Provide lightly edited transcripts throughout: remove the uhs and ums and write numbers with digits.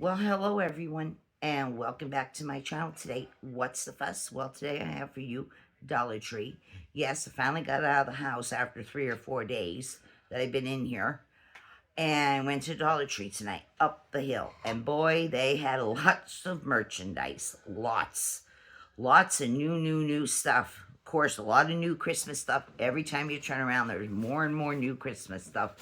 Well, hello everyone, and welcome back to my channel today. What's the fuss? Well, today I have for you Dollar Tree. Yes, I finally got out of the house after 3 or 4 days that I've been in here, and went to Dollar Tree tonight up the hill. And boy, they had lots of merchandise, lots of new stuff. Of course, a lot of new Christmas stuff. Every time you turn around, there's more and more new Christmas stuff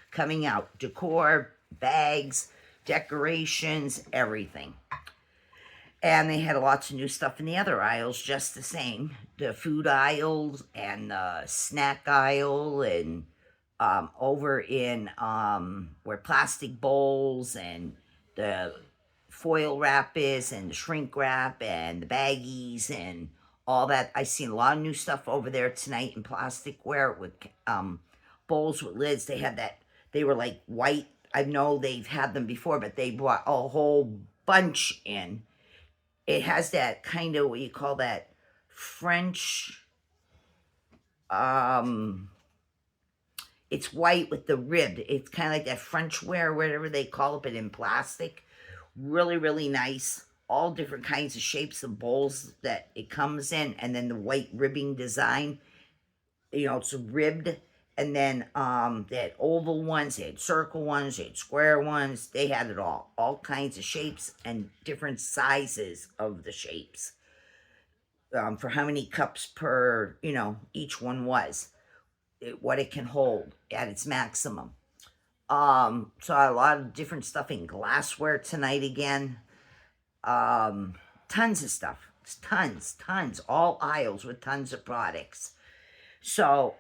coming out. Decor, bags, decorations, everything. And they had lots of new stuff in the other aisles, just the same. The food aisles and the snack aisle, and over in where plastic bowls and the foil wrap is, and the shrink wrap and the baggies and all that. I seen a lot of new stuff over there tonight in plasticware with bowls with lids. They had that. They were like white. I know they've had them before, but they brought a whole bunch in. It has that kind of, what you call that, French, it's white with the ribbed. It's kind of like that French ware, whatever they call it, but in plastic. Really nice. All different kinds of shapes of bowls that it comes in, and then the white ribbing design. It's ribbed. And then they had oval ones, they had circle ones, they had square ones. They had it all kinds of shapes and different sizes of the shapes, for how many cups per, each one was, what it can hold at its maximum. So a lot of different stuff in glassware tonight again. Tons of stuff, tons, all aisles with tons of products. So,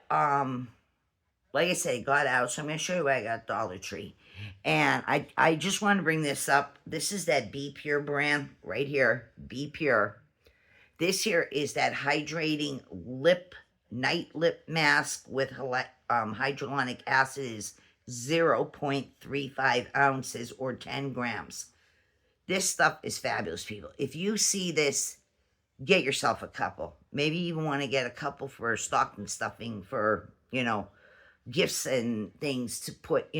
like I said, got out, so I'm going to show you what I got at Dollar Tree. And I just want to bring this up. This is that Be Pure brand right here, Be Pure. This here is that hydrating night lip mask with hyaluronic acid, is 0.35 ounces or 10 grams. This stuff is fabulous, people. If you see this, get yourself a couple. Maybe you want to get a couple for stocking stuffing for, gifts and things to put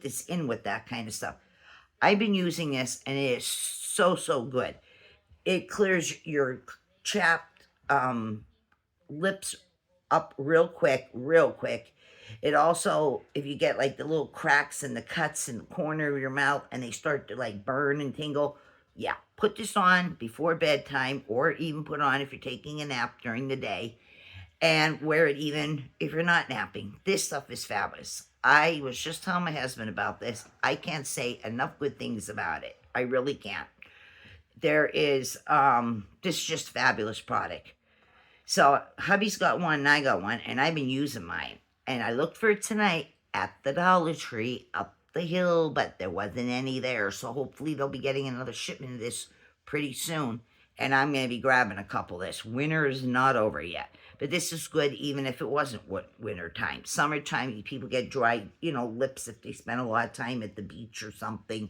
this in with that kind of stuff. I've been using this, and it is so good. It clears your chapped lips up real quick. It also, if you get like the little cracks and the cuts in the corner of your mouth and they start to like burn and tingle, yeah, put this on before bedtime, or even put on if you're taking a nap during the day, and wear it even if you're not napping. This stuff is fabulous. I was just telling my husband about this. I can't say enough good things about it. I really can't. There is, this is just fabulous product. So hubby's got one and I got one, and I've been using mine. And I looked for it tonight at the Dollar Tree up the hill, but there wasn't any there. So hopefully they'll be getting another shipment of this pretty soon. And I'm going to be grabbing a couple of this. Winter is not over yet. But this is good even if it wasn't winter time. Summertime, people get dry, lips if they spend a lot of time at the beach or something.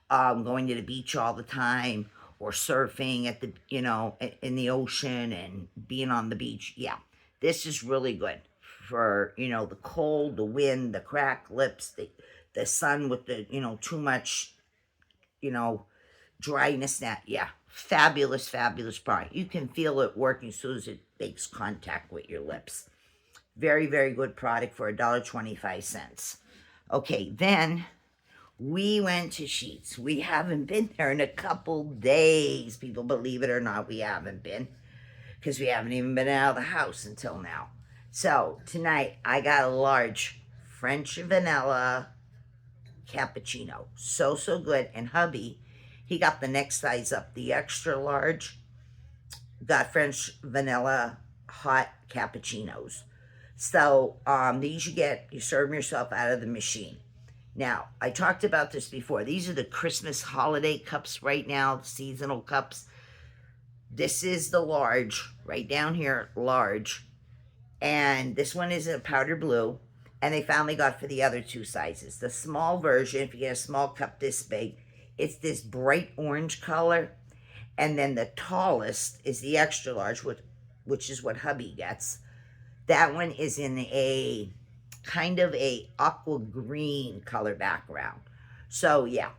Going to the beach all the time, or surfing at the, in the ocean and being on the beach. Yeah, this is really good for, the cold, the wind, the cracked lips, the sun with the, too much, dryness. That, yeah, fabulous product. You can feel it working as soon as it makes contact with your lips. Very good product for $1.25. Okay, then we went to Sheetz. We haven't been there in a couple days. People, believe it or not, we haven't been, because we haven't even been out of the house until now. So tonight I got a large French vanilla cappuccino. So good. And hubby, he got the next size up, the extra large. Got French vanilla hot cappuccinos. So these you serve them yourself out of the machine. Now, I talked about this before. These are the Christmas holiday cups right now, seasonal cups. This is the large, right down here, large. And this one is a powder blue. And they finally got for the other two sizes. The small version, if you get a small cup this big, it's this bright orange color. And then the tallest is the extra large, which is what hubby gets. That one is in a kind of a aqua green color background. So yeah,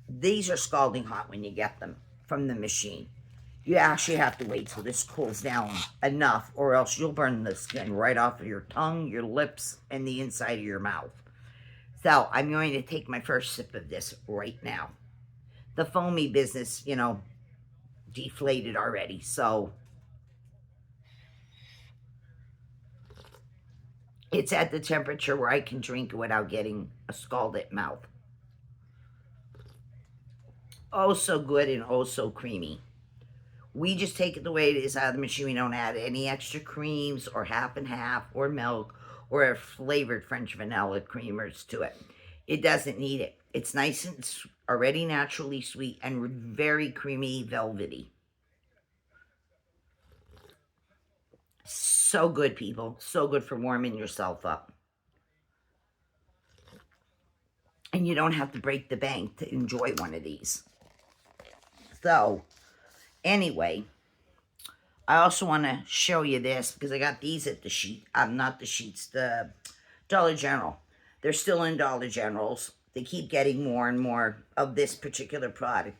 These are scalding hot when you get them from the machine. You actually have to wait till this cools down enough, or else you'll burn the skin right off of your tongue, your lips, and the inside of your mouth. So I'm going to take my first sip of this right now. The foamy business, you know, deflated already. So it's at the temperature where I can drink it without getting a scalded mouth. Oh, so good and oh, so creamy. We just take it the way it is out of the machine. We don't add any extra creams or half and half or milk or flavored French vanilla creamers to it. It doesn't need it. It's nice and already naturally sweet and very creamy, velvety. So good, people. So good for warming yourself up. And you don't have to break the bank to enjoy one of these. So, anyway, I also want to show you this because I got these at the not the Sheets, the Dollar General. They're still in Dollar Generals. They keep getting more and more of this particular product.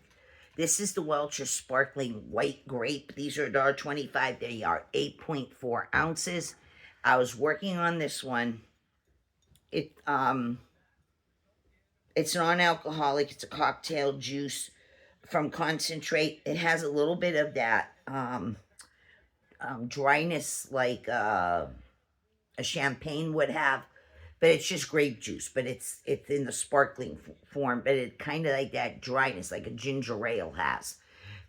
This is the Welch's Sparkling White Grape. These are $1.25. They are 8.4 ounces. I was working on this one. It's non-alcoholic. It's a cocktail juice from concentrate. It has a little bit of that dryness like a champagne would have, but it's just grape juice. But it's in the sparkling form, but it kind of like that dryness, like a ginger ale has.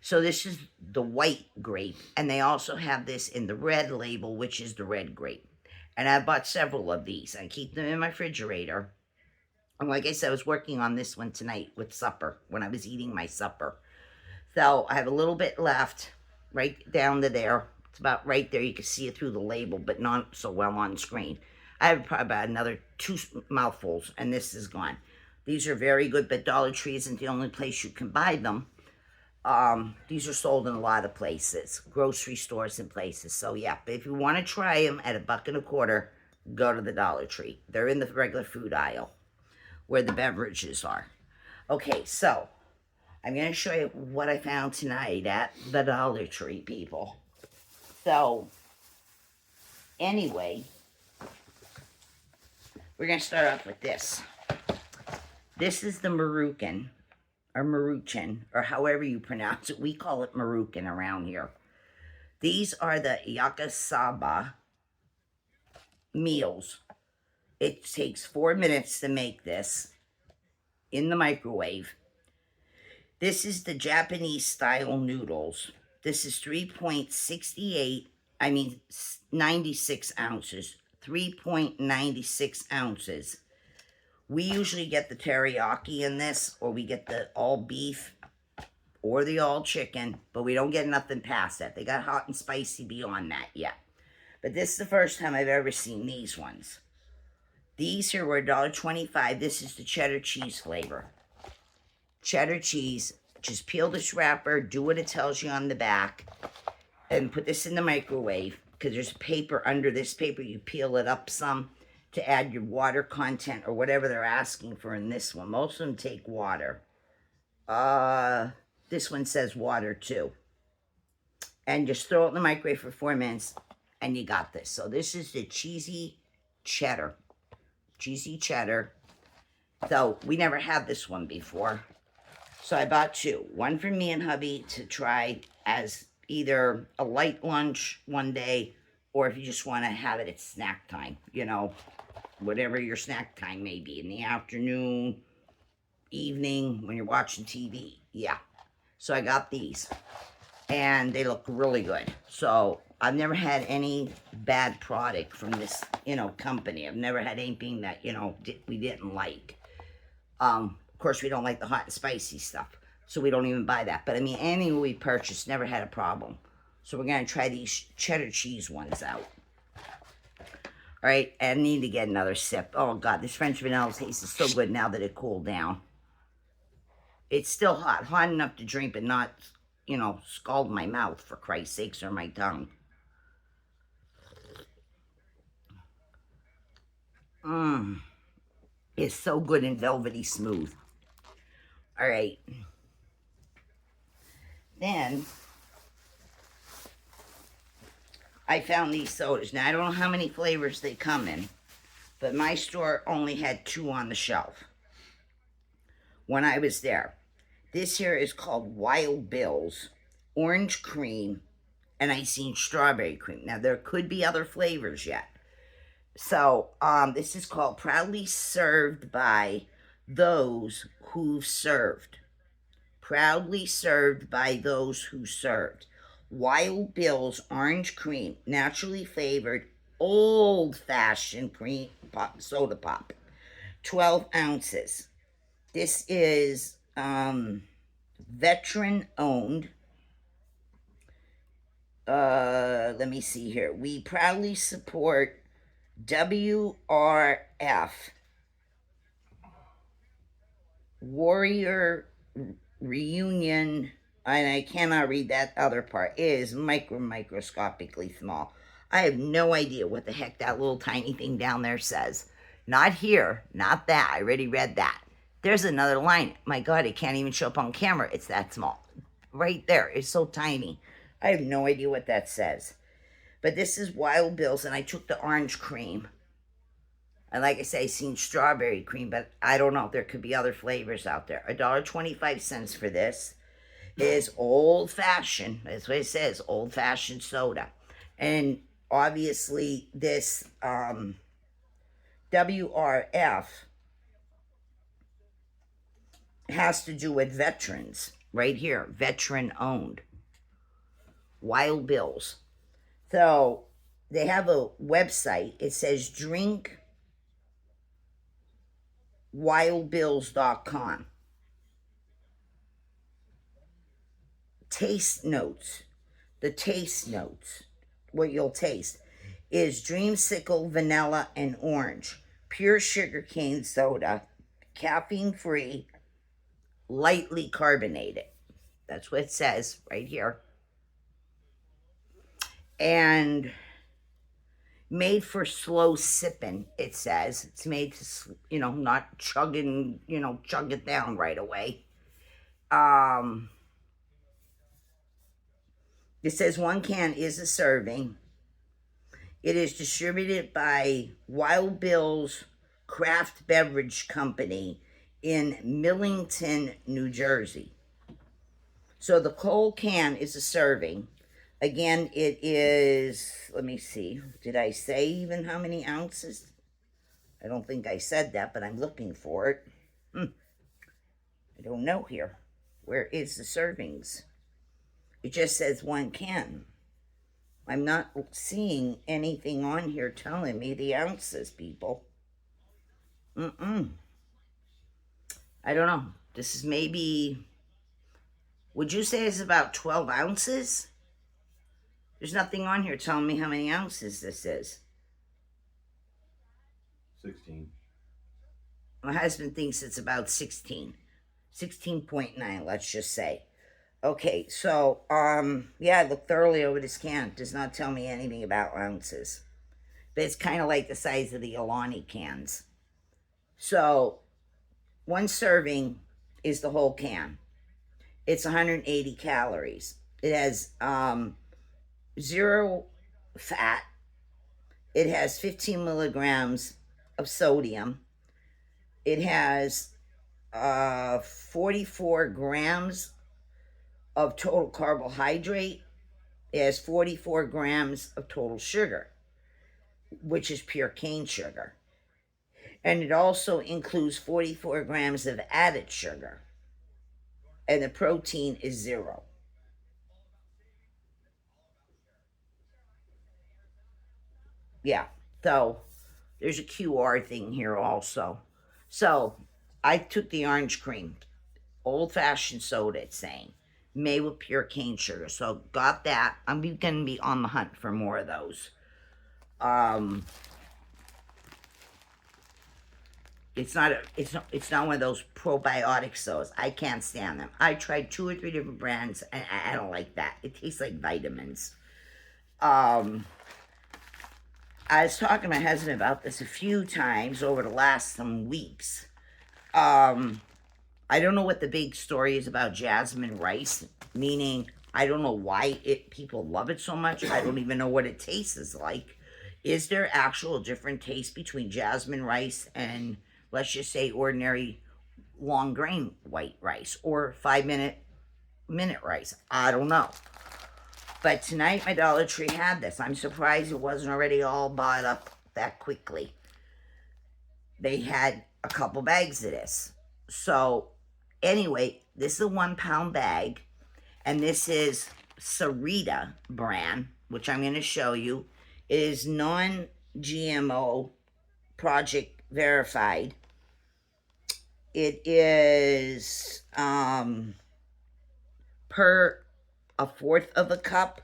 So this is the white grape, and they also have this in the red label, which is the red grape. And I bought several of these. I keep them in my refrigerator. And like I said, I was working on this one tonight with supper, when I was eating my supper. So I have a little bit left, right down to there. It's about right there. You can see it through the label, but not so well on screen. I have probably about another 2 mouthfuls, and this is gone. These are very good, but Dollar Tree isn't the only place you can buy them. These are sold in a lot of places, grocery stores and places. So yeah, but if you want to try them at $1.25, go to the Dollar Tree. They're in the regular food aisle where the beverages are. Okay, so I'm going to show you what I found tonight at the Dollar Tree, people. So, anyway, we're going to start off with this. This is the Maruchan, or Maruchan, or however you pronounce it. We call it Maruchan around here. These are the Yakisoba meals. It takes 4 minutes to make this in the microwave. This is the Japanese style noodles. This is 96 ounces. 3.96 ounces. We usually get the teriyaki in this, or we get the all beef or the all chicken, but we don't get nothing past that. They got hot and spicy beyond that yet. But this is the first time I've ever seen these ones. These here were $1.25. This is the cheddar cheese flavor. Cheddar cheese. Just peel this wrapper, do what it tells you on the back, and put this in the microwave, because there's paper under this paper. You peel it up some to add your water content or whatever they're asking for in this one. Most of them take water. This one says water too. And just throw it in the microwave for 4 minutes, and you got this. So this is the cheesy cheddar. Cheesy cheddar. So we never had this one before. So I bought 2. One for me and hubby to try as either a light lunch one day, or if you just want to have it at snack time. You know, whatever your snack time may be. In the afternoon, evening, when you're watching TV. Yeah. So I got these. And they look really good. So I've never had any bad product from this, company. I've never had anything that, we didn't like. Of course, we don't like the hot and spicy stuff, so we don't even buy that. But, I mean, anything we purchased never had a problem. So we're going to try these cheddar cheese ones out. All right, I need to get another sip. Oh, God, this French vanilla taste is so good now that it cooled down. It's still hot enough to drink, but not, scald my mouth, for Christ's sakes, or my tongue. It's so good and velvety smooth. All right. Then I found these sodas. Now, I don't know how many flavors they come in, but my store only had 2 on the shelf when I was there. This here is called Wild Bill's Orange Cream, and I seen Strawberry Cream. Now, there could be other flavors yet. So, this is called Proudly Served by Those Who've Served. Proudly served by those who served. Wild Bill's Orange Cream, naturally flavored, old-fashioned cream pop, soda pop. 12 ounces. This is veteran-owned. Let me see here. We proudly support WRF, Warrior Reunion, and I cannot read that other part. It is microscopically small. I have no idea what the heck that little tiny thing down there says. Not here, not that. I already read that. There's another line. My God, it can't even show up on camera. It's that small. Right there. It's so tiny. I have no idea what that says. But this is Wild Bill's, and I took the orange cream. And like I say, I seen strawberry cream, but I don't know. There could be other flavors out there. $1.25 for this is old-fashioned. That's what it says, old-fashioned soda. And obviously, this WRF has to do with veterans. Right here, veteran-owned. Wild Bill's. So, they have a website. It says drinkwildbills.com. Taste notes. The taste notes. What you'll taste is dreamsicle, vanilla, and orange. Pure sugarcane soda. Caffeine-free. Lightly carbonated. That's what it says right here. And made for slow sipping, it says. It's made to, not chugging, chug it down right away. It says 1 can is a serving. It is distributed by Wild Bill's Craft Beverage Company in Millington, New Jersey. So the whole can is a serving. Again, it is, let me see, did I say even how many ounces? I don't think I said that, but I'm looking for it. I don't know here. Where is the servings? It just says 1 can. I'm not seeing anything on here telling me the ounces, people. I don't know. This is maybe, would you say it's about 12 ounces? There's nothing on here telling me how many ounces this is. 16. My husband thinks it's about 16. 16.9, let's just say. Okay, so, yeah, I looked thoroughly over this can. It does not tell me anything about ounces. But it's kind of like the size of the Alani cans. So, 1 serving is the whole can. It's 180 calories. It has, 0 fat. It has 15 milligrams of sodium. It has 44 grams of total carbohydrate. It has 44 grams of total sugar, which is pure cane sugar. And it also includes 44 grams of added sugar. And the protein is 0. Yeah, so there's a QR thing here also. So I took the orange cream, old-fashioned soda, it's saying, made with pure cane sugar. So got that. I'm going to be on the hunt for more of those. It's not one of those probiotic sodas. I can't stand them. I tried 2 or 3 different brands, and I don't like that. It tastes like vitamins. I was talking to my husband about this a few times over the last some weeks. I don't know what the big story is about jasmine rice, meaning I don't know why people love it so much. I don't even know what it tastes like. Is there actual different taste between jasmine rice and, let's just say, ordinary long grain white rice or 5 minute rice? I don't know. But tonight my Dollar Tree had this. I'm surprised it wasn't already all bought up that quickly. They had a couple bags of this. So anyway, this is a 1 pound bag, and this is Sarita brand, which I'm going to show you. It is non-GMO, project verified. It is per a fourth of a cup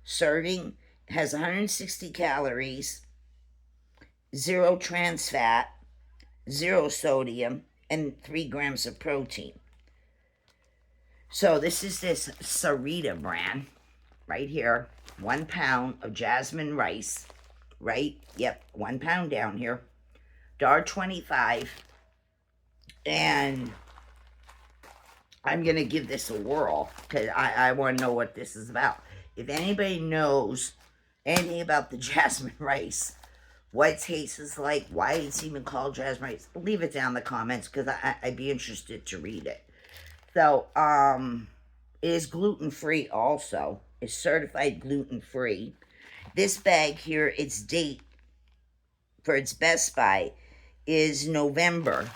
serving. It has 160 calories, 0 trans fat, 0 sodium, and 3 grams of protein. So this is this Sarita brand right here. 1 pound of jasmine rice, right? Yep, 1 pound down here. $1.25. And I'm going to give this a whirl because I want to know what this is about. If anybody knows anything about the jasmine rice, what it tastes like, why it's even called jasmine rice, leave it down in the comments because I'd be interested to read it. So, it is gluten-free also. It's certified gluten-free. This bag here, its date for its Best By is November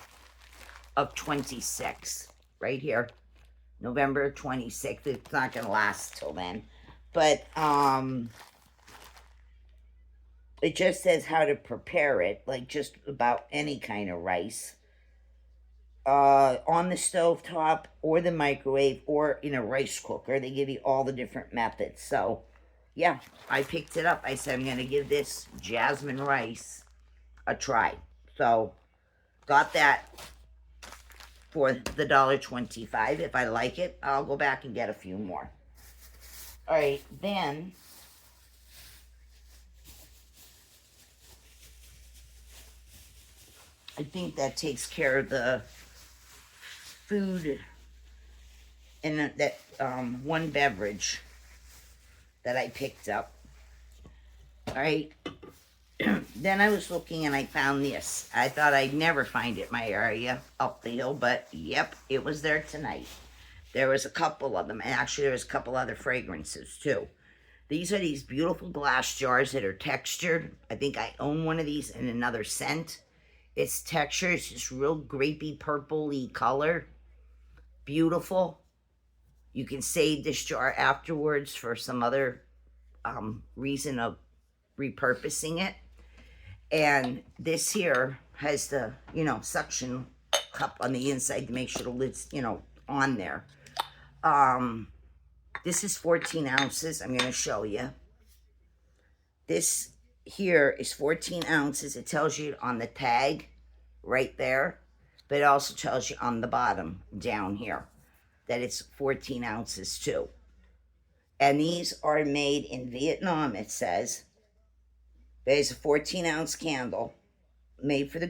of 26. Right here. November 26th. It's not going to last till then. But, it just says how to prepare it, like just about any kind of rice. On the stovetop or the microwave or in a rice cooker. They give you all the different methods. So, yeah, I picked it up. I said I'm going to give this jasmine rice a try. So, got that for the $1.25. If I like it, I'll go back and get a few more. All right, then I think that takes care of the food and that one beverage that I picked up. All right. Then I was looking and I found this. I thought I'd never find it in my area up the hill, but yep, it was there tonight. There was a couple of them, and actually there was a couple other fragrances too. These are these beautiful glass jars that are textured. I think I own one of these in another scent. Its texture is just real grapey, purple-y color. Beautiful. You can save this jar afterwards for some other reason of repurposing it. And this here has the, suction cup on the inside to make sure the lid's, on there. This is 14 ounces. I'm going to show you. This here is 14 ounces. It tells you on the tag right there, but it also tells you on the bottom down here that it's 14 ounces too. And these are made in Vietnam, it says. There's a 14-ounce candle made for the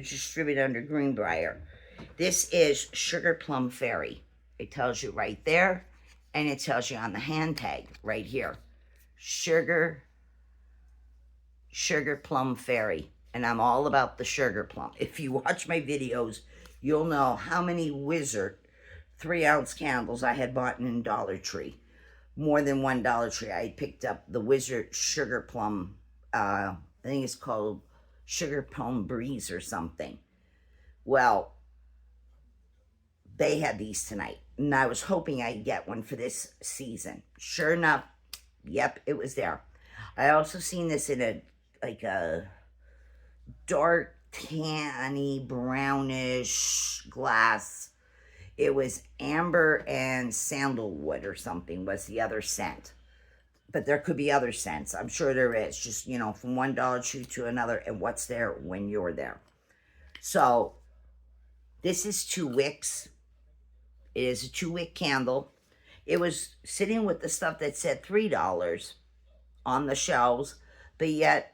distributed under Greenbrier. This is Sugar Plum Fairy. It tells you right there, and it tells you on the hand tag right here. Sugar Plum Fairy. And I'm all about the sugar plum. If you watch my videos, you'll know how many Wizard 3-ounce candles I had bought in Dollar Tree. More than one Dollar Tree. I picked up the Wizard Sugar Plum. I think it's called Sugar Plum Breeze or something. Well, they had these tonight. And I was hoping I'd get one for this season. Sure enough, yep, it was there. I also seen this in a dark tanny brownish glass. It was amber and sandalwood or something was the other scent. But there could be other scents. I'm sure there is. Just, from one Dollar Tree to another and what's there when you're there. So, this is 2 wicks. It is a 2-wick candle. It was sitting with the stuff that said $3 on the shelves. But yet,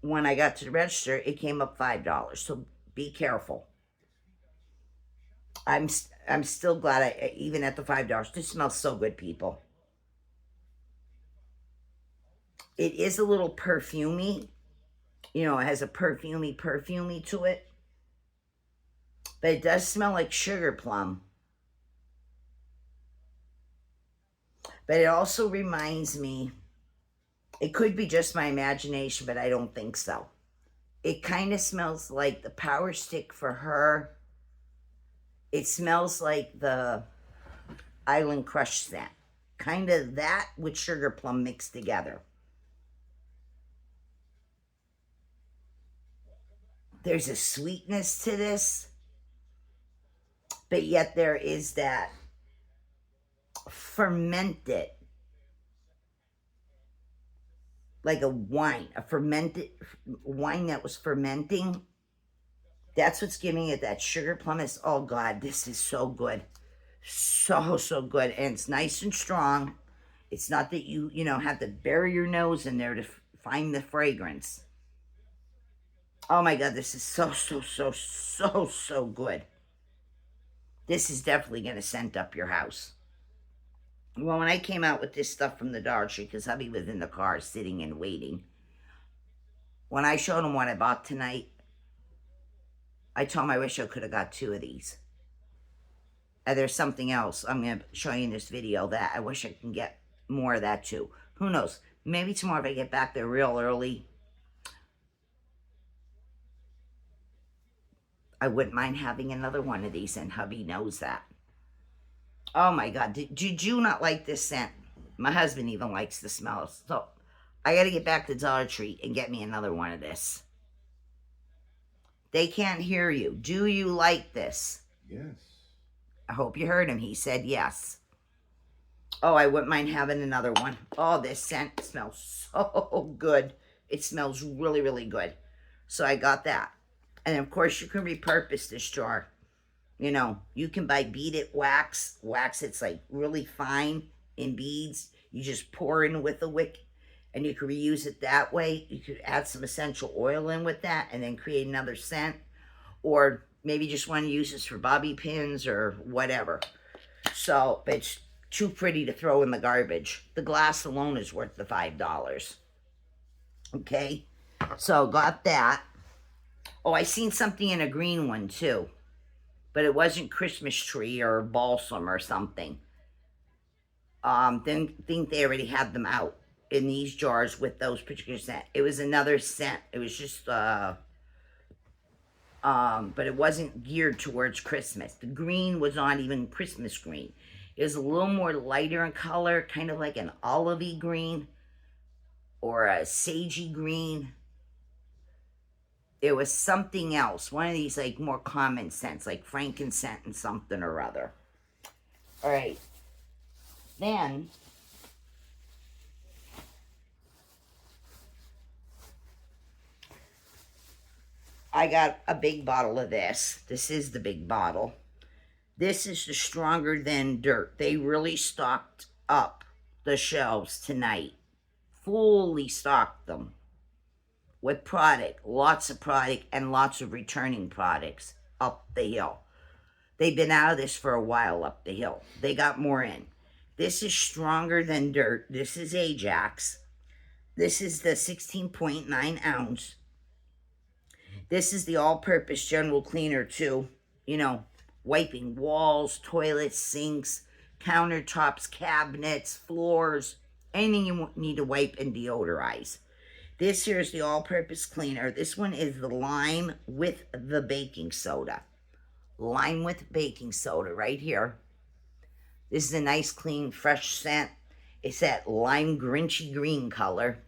when I got to the register, it came up $5. So, be careful. I'm still glad even at the $5, this smells so good, people. It is a little perfumey. You know, it has a perfumey to it. But it does smell like sugar plum. But it also reminds me, it could be just my imagination, but I don't think so. It kind of smells like the Power Stick for Her. It smells like the Island Crush scent. Kind of that with sugar plum mixed together. There's a sweetness to this, but yet there is that fermented, like a wine, a fermented wine that was fermenting. That's what's giving it that sugar plumness. Oh God, this is so good. So good. And it's nice and strong. It's not that you know, have to bury your nose in there to find the fragrance. Oh my God, this is so good. This is definitely going to scent up your house. Well, when I came out with this stuff from the Dollar Tree, because hubby was in the car sitting and waiting, when I showed him what I bought tonight, I told him I wish I could have got 2 of these. And there's something else I'm going to show you in this video that I wish I can get more of that too. Who knows? Maybe tomorrow if I get back there real early, I wouldn't mind having another one of these, and hubby knows that. Oh my God, did you not like this scent? My husband even likes the smell. So I got to get back to Dollar Tree and get me another one of this. They can't hear you. Do you like this? Yes. I hope you heard him. He said yes. Oh, I wouldn't mind having another one. Oh, this scent smells so good. It smells really good. So I got that. And of course, you can repurpose this jar. You know, you can buy beaded wax. Wax it's like really fine in beads. You just pour in with a wick, and you can reuse it that way. You could add some essential oil in with that and then create another scent. Or maybe just want to use this for bobby pins or whatever. So, but it's too pretty to throw in the garbage. The glass alone is worth the $5. Okay? So, got that. Oh, I seen something in a green one too. But it wasn't Christmas tree or balsam or something. Didn't think they already had them out in these jars with those particular scent. It was another scent. It was just, but it wasn't geared towards Christmas. The green was not even Christmas green. It was a little more lighter in color, kind of like an olivey green or a sagey green. It was something else. One of these, like, more common scents, like frankincense and something or other. All right. Then, I got a big bottle of this. This is the big bottle. This is the Stronger Than Dirt. They really stocked up the shelves tonight. Fully stocked them with product, lots of product, and lots of returning products up the hill. They've been out of this for a while up the hill. They got more in. This is Stronger Than Dirt. This is Ajax. This is the 16.9 ounce. This is the all-purpose general cleaner too. You know, wiping walls, toilets, sinks, countertops, cabinets, floors, anything you need to wipe and deodorize. This here is the all-purpose cleaner. This one is the lime with the baking soda. Lime with baking soda right here. This is a nice, clean, fresh scent. It's that lime grinchy green color.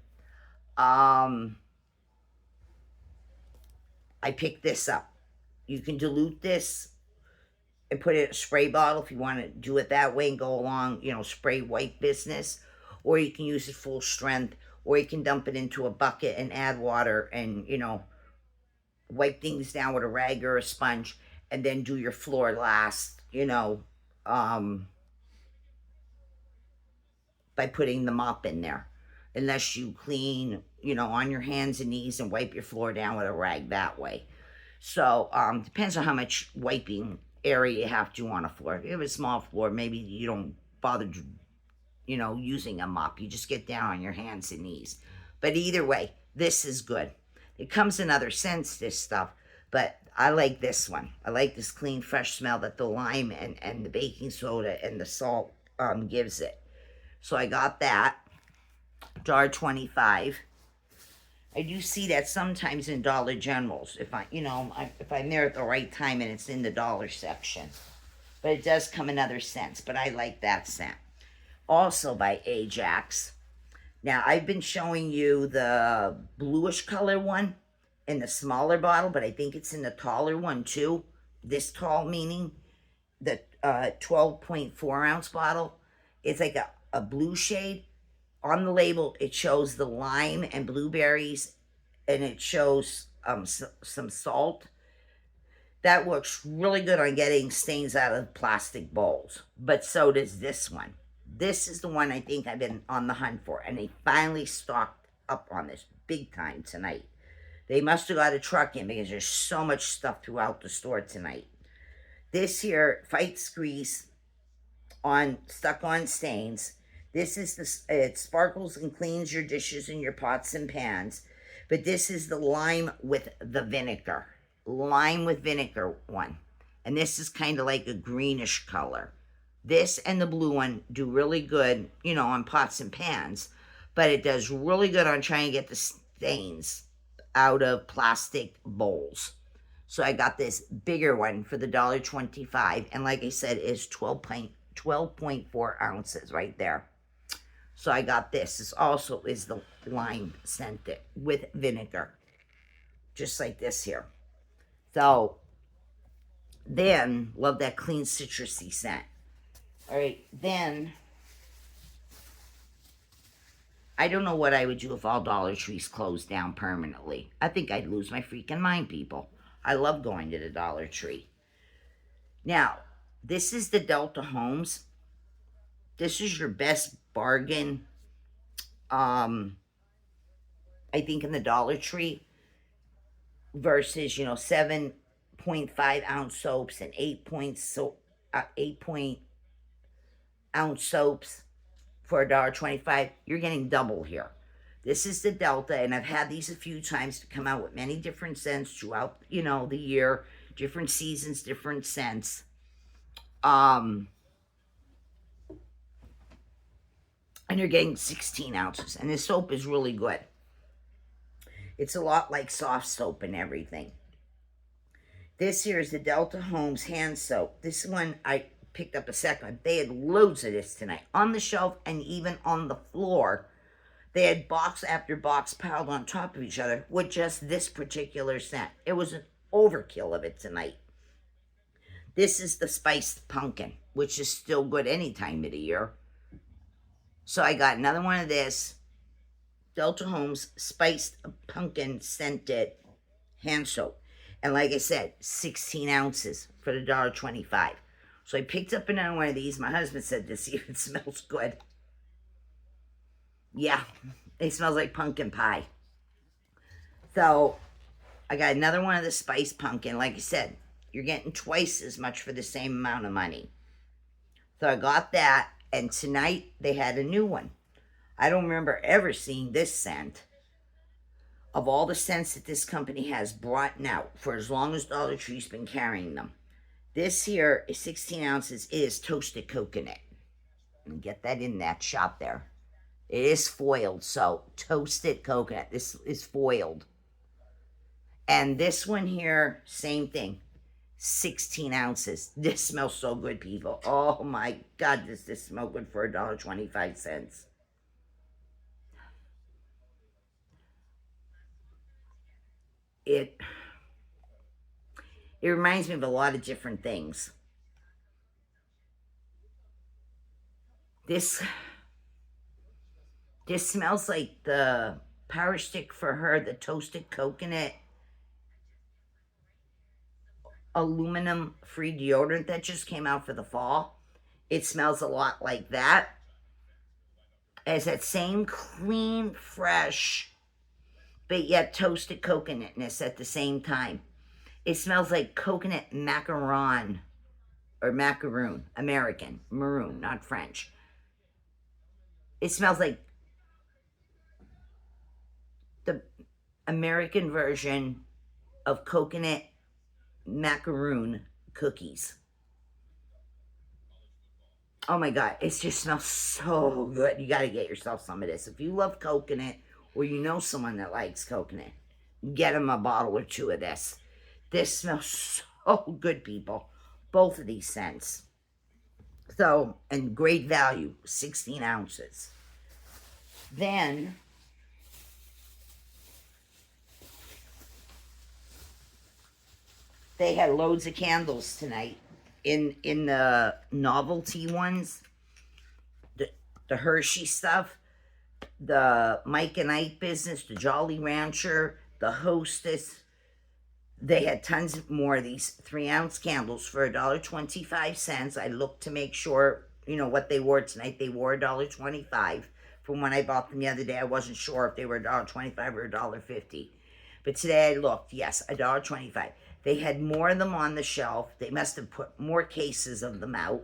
I picked this up. You can dilute this and put it in a spray bottle if you want to do it that way and go along, you know, spray white business. Or you can use it full strength. Or you can dump it into a bucket and add water and, you know, wipe things down with a rag or a sponge. And then do your floor last, you know, by putting the mop in there. Unless you clean, you know, on your hands and knees and wipe your floor down with a rag that way. So, depends on how much wiping area you have to on a floor. If you have a small floor, maybe you don't bother, using a mop. You just get down on your hands and knees. But either way, this is good. It comes in other scents, this stuff, but I like this one. I like this clean, fresh smell that the lime and the baking soda and the salt gives it. So I got that. $1.25. I do see that sometimes in Dollar Generals, if I'm there at the right time and it's in the dollar section. But it does come in other scents, but I like that scent. Also by Ajax. Now, I've been showing you the bluish color one in the smaller bottle, but I think it's in the taller one too. This tall meaning the 12.4 ounce bottle. It's like a blue shade. On the label, it shows the lime and blueberries, and it shows some salt. That works really good on getting stains out of plastic bowls, but so does this one. This is the one I think I've been on the hunt for, and they finally stocked up on this big time tonight. They must have got a truck in because there's so much stuff throughout the store tonight. This here fights grease on stuck on stains. This is it sparkles and cleans your dishes and your pots and pans. But this is the lime with the vinegar. Lime with vinegar one. And this is kind of like a greenish color. This and the blue one do really good, on pots and pans. But it does really good on trying to get the stains out of plastic bowls. So I got this bigger one for the $1.25. And like I said, it's 12.4 ounces right there. So I got this. This also is the lime scented with vinegar. Just like this here. So, then, love that clean citrusy scent. Alright, then, I don't know what I would do if all Dollar Trees closed down permanently. I think I'd lose my freaking mind, people. I love going to the Dollar Tree. Now, this is the Delta Homes. This is your best bargain, I think, in the Dollar Tree versus, 7.5 ounce soaps and 8 ounce soaps for $1.25. You're getting double here. This is the Delta, and I've had these a few times to come out with many different scents throughout, the year, different seasons, different scents. And you're getting 16 ounces. And this soap is really good. It's a lot like soft soap and everything. This here is the Delta Homes hand soap. This one I picked up a second. They had loads of this tonight. On the shelf and even on the floor. They had box after box piled on top of each other with just this particular scent. It was an overkill of it tonight. This is the spiced pumpkin, which is still good any time of the year. So I got another one of this Delta Homes spiced pumpkin scented hand soap. And like I said, 16 ounces for the $1.25. So I picked up another one of these. My husband said to see if it smells good. Yeah, it smells like pumpkin pie. So I got another one of the spiced pumpkin. Like I said, you're getting twice as much for the same amount of money. So I got that. And tonight, they had a new one. I don't remember ever seeing this scent. Of all the scents that this company has brought out for as long as Dollar Tree's been carrying them. This here is 16 ounces. It is toasted coconut. And get that in that shot there. It is foiled, so toasted coconut. This is foiled. And this one here, same thing. 16 ounces. This smells so good, people. Oh my God, does this smell good for $1.25. It reminds me of a lot of different things. This smells like the Power Stick for Her, the toasted coconut aluminum free deodorant that just came out for the fall. It smells a lot like that. It has that same clean, fresh, but yet toasted coconutness at the same time. It smells like coconut macaron or macaroon, American, maroon, not French. It smells like the American version of coconut macaroon cookies. Oh my God, it just smells so good. You got to get yourself some of this. If you love coconut or you know someone that likes coconut, get them a bottle or two of this. This smells so good, people. Both of these scents. So, and great value, 16 ounces. Then, they had loads of candles tonight in the novelty ones, the Hershey stuff, the Mike and Ike business, the Jolly Rancher, the Hostess. They had tons more of these 3-ounce candles for $1.25. I looked to make sure, you know, what they wore tonight. They wore $1.25. From when I bought them the other day, I wasn't sure if they were $1.25 or $1.50. But today I looked, yes, $1.25. They had more of them on the shelf. They must have put more cases of them out.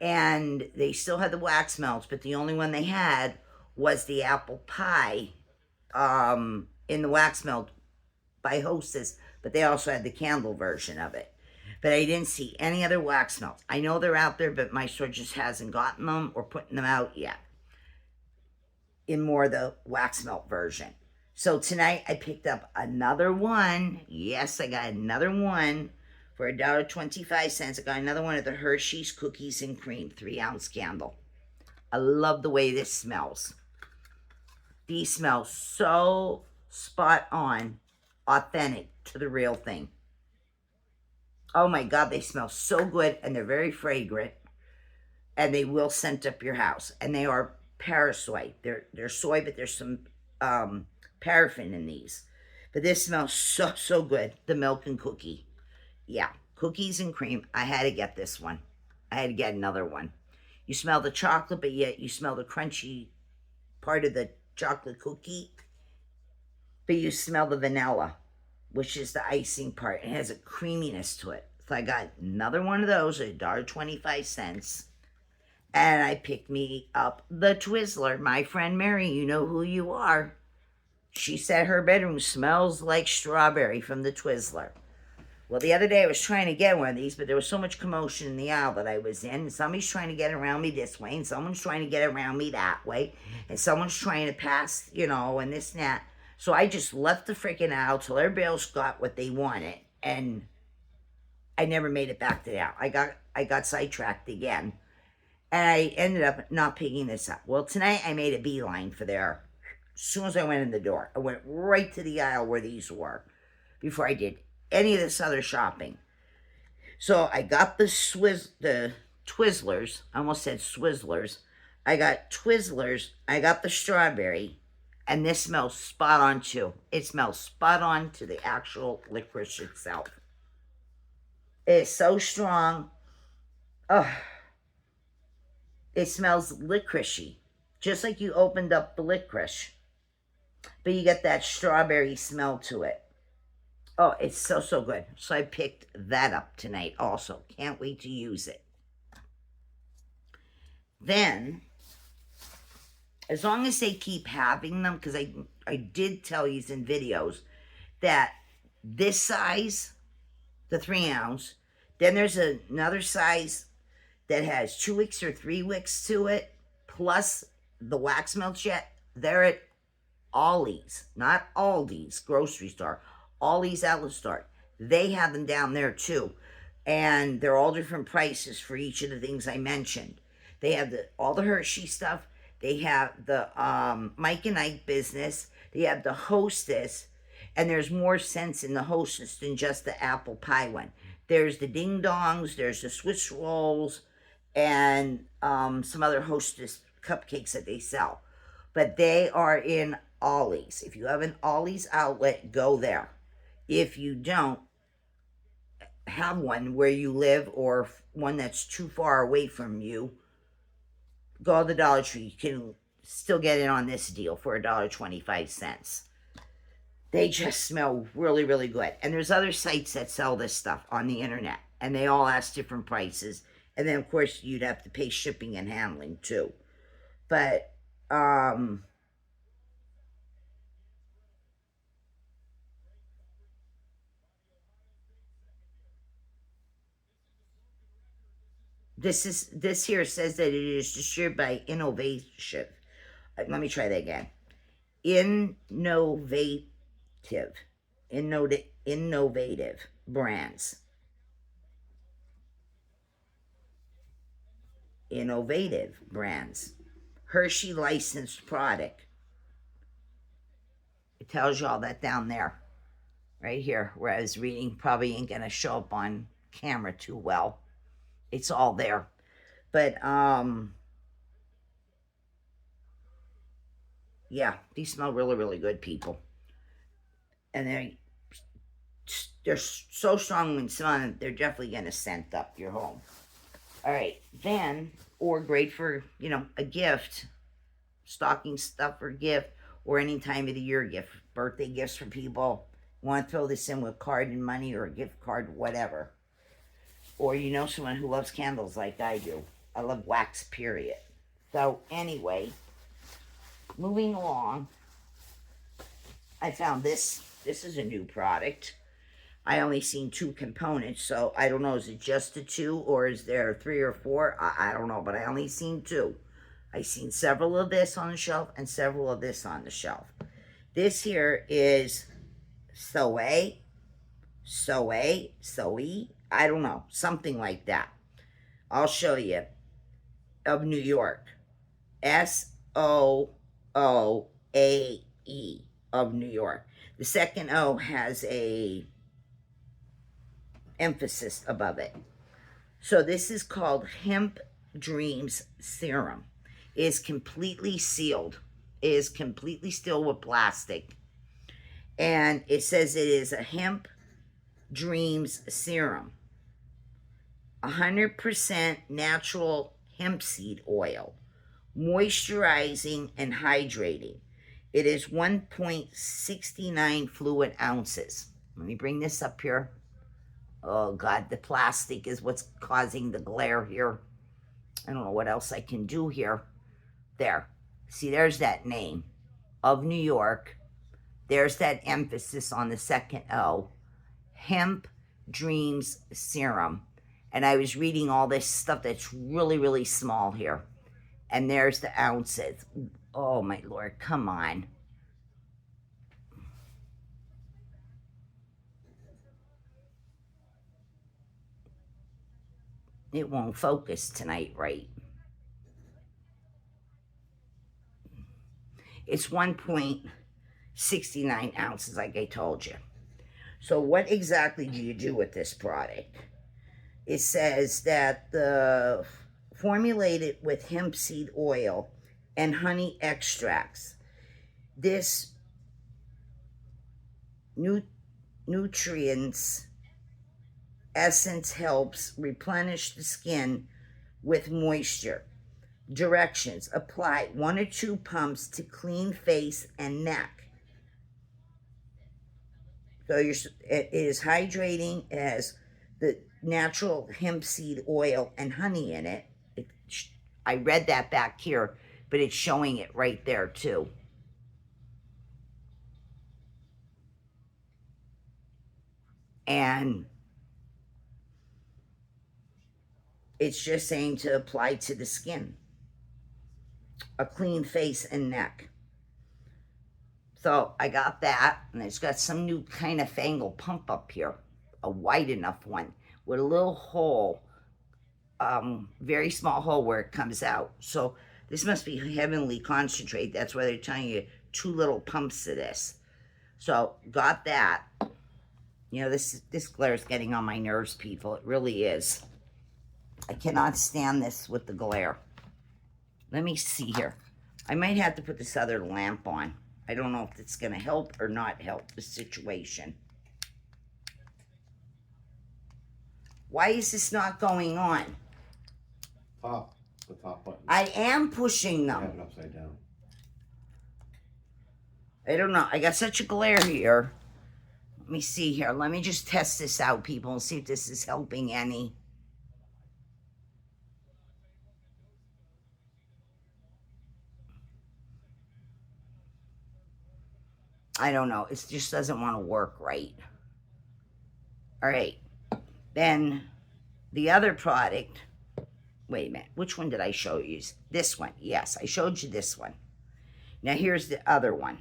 And they still had the wax melts, but the only one they had was the apple pie in the wax melt by Hostess. But they also had the candle version of it. But I didn't see any other wax melts. I know they're out there, but my store just hasn't gotten them or putting them out yet in more of the wax melt version. So tonight I picked up another one. Yes, I got another one for $1.25. I got another one of the Hershey's Cookies and Cream 3-ounce candle. I love the way this smells. These smell so spot on, authentic to the real thing. Oh my God, they smell so good, and they're very fragrant, and they will scent up your house. And they are Paris soy. They're soy, but there's some paraffin in these. But this smells so good. The milk and cookie. Yeah, cookies and cream. I had to get this one. I had to get another one. You smell the chocolate, but yet you smell the crunchy part of the chocolate cookie. But you smell the vanilla, which is the icing part. It has a creaminess to it. So I got another one of those at $1.25. And I picked me up the Twizzler. My friend Mary, you know who you are. She said her bedroom smells like strawberry from the Twizzler. Well, the other day I was trying to get one of these, but there was so much commotion in the aisle that I was in. And somebody's trying to get around me this way, and someone's trying to get around me that way. And someone's trying to pass, you know, and this and that. So I just left the freaking aisle till everybody else got what they wanted. And I never made it back to the aisle. I got sidetracked again. And I ended up not picking this up. Well, tonight I made a beeline for there. As soon as I went in the door, I went right to the aisle where these were before I did any of this other shopping. So I got the Twizzlers. I almost said Swizzlers. I got Twizzlers. I got the strawberry. And this smells spot on too. It smells spot on to the actual licorice itself. It's so strong. Oh, it smells licoricey, just like you opened up the licorice. But you get that strawberry smell to it. Oh, it's so good. So I picked that up tonight also. Can't wait to use it. Then, as long as they keep having them, because I did tell you in videos that this size, the 3-ounce, then there's another size that has 2 wicks or 3 wicks to it, plus the wax melts yet. They're at Ollie's, not Aldi's grocery store, Ollie's outlet store. They have them down there too. And they're all different prices for each of the things I mentioned. They have all the Hershey stuff. They have the Mike and Ike business. They have the Hostess. And there's more scents in the Hostess than just the apple pie one. There's the Ding Dongs. There's the Swiss Rolls. And some other Hostess cupcakes that they sell. But they are in Ollie's. If you have an Ollie's outlet, go there. If you don't have one where you live or one that's too far away from you, go to the Dollar Tree. You can still get it on this deal for $1.25. They just smell really, really good. And there's other sites that sell this stuff on the internet. And they all ask different prices. And then, of course, you'd have to pay shipping and handling, too. But, this here says that it is distributed by Innovation. Let me try that again. Innovative brands. Innovative brands. Hershey licensed product. It tells you all that down there. Right here, where I was reading. Probably ain't gonna show up on camera too well. It's all there. But, yeah, these smell really, really good, people. And they're so strong when smelling, they're definitely going to scent up your home. All right, then, or great for, you know, a gift, stocking stuffer gift, or any time of the year gift, birthday gifts for people. Want to throw this in with card and money or a gift card, whatever. Or you know someone who loves candles like I do. I love wax, period. So anyway, moving along, I found this. This is a new product. I only seen 2 components, so I don't know, is it just the 2 or is there 3 or 4? I don't know, but I only seen 2. I seen several of this on the shelf and several of this on the shelf. This here is Soe, I don't know, something like that. I'll show you. Of New York. SOOAE of New York. The second O has a emphasis above it. So this is called Hemp Dreams Serum. It is completely sealed. It is completely sealed with plastic. And it says it is a Hemp Dreams Serum. 100% natural hemp seed oil, moisturizing and hydrating. It is 1.69 fluid ounces. Let me bring this up here. Oh God, the plastic is what's causing the glare here. I don't know what else I can do here. There. See, there's that name of New York. There's that emphasis on the second O. Hemp Dreams Serum. And I was reading all this stuff that's really, really small here. And there's the ounces. Oh, my Lord, come on. It won't focus tonight, right? It's 1.69 ounces, like I told you. So what exactly do you do with this product? It says that the formulated with hemp seed oil and honey extracts. This nutrients essence helps replenish the skin with moisture. Directions: apply 1 or 2 pumps to clean face and neck. So it is hydrating, it has the natural hemp seed oil and honey in it. I read that back here, but it's showing it right there too. And it's just saying to apply to the skin. A clean face and neck. So I got that, and it's got some new kind of fangled pump up here. A wide enough one with a little hole, very small hole where it comes out. So this must be heavenly concentrate. That's why they're telling you 2 little pumps of this. So got that. You know, this glare is getting on my nerves, people. It really is. I cannot stand this with the glare. Let me see here. I might have to put this other lamp on. I don't know if it's going to help or not help the situation. Why is this not going on? The top button. I am pushing them. You have it upside down. I don't know. I got such a glare here. Let me see here. Let me just test this out, people, and see if this is helping any. I don't know. It just doesn't want to work right. All right. Then the other product. Wait a minute. Which one did I show you? This one. Yes, I showed you this one. Now here's the other one.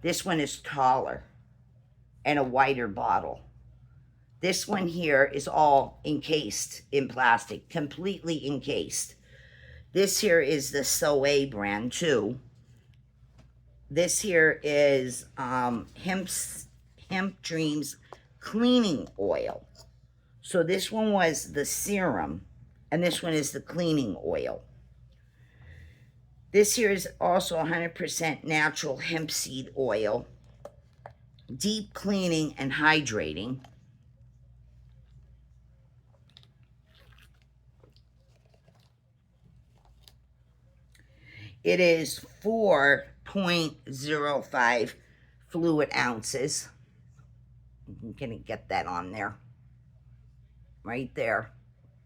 This one is taller and a wider bottle. This one here is all encased in plastic, completely encased. This here is the Soleil brand too. This here is Hemp Dreams cleaning oil. So this one was the serum, and this one is the cleaning oil. This here is also 100% natural hemp seed oil, deep cleaning and hydrating. It is 4.05 fluid ounces. I'm going to get that on there. Right there.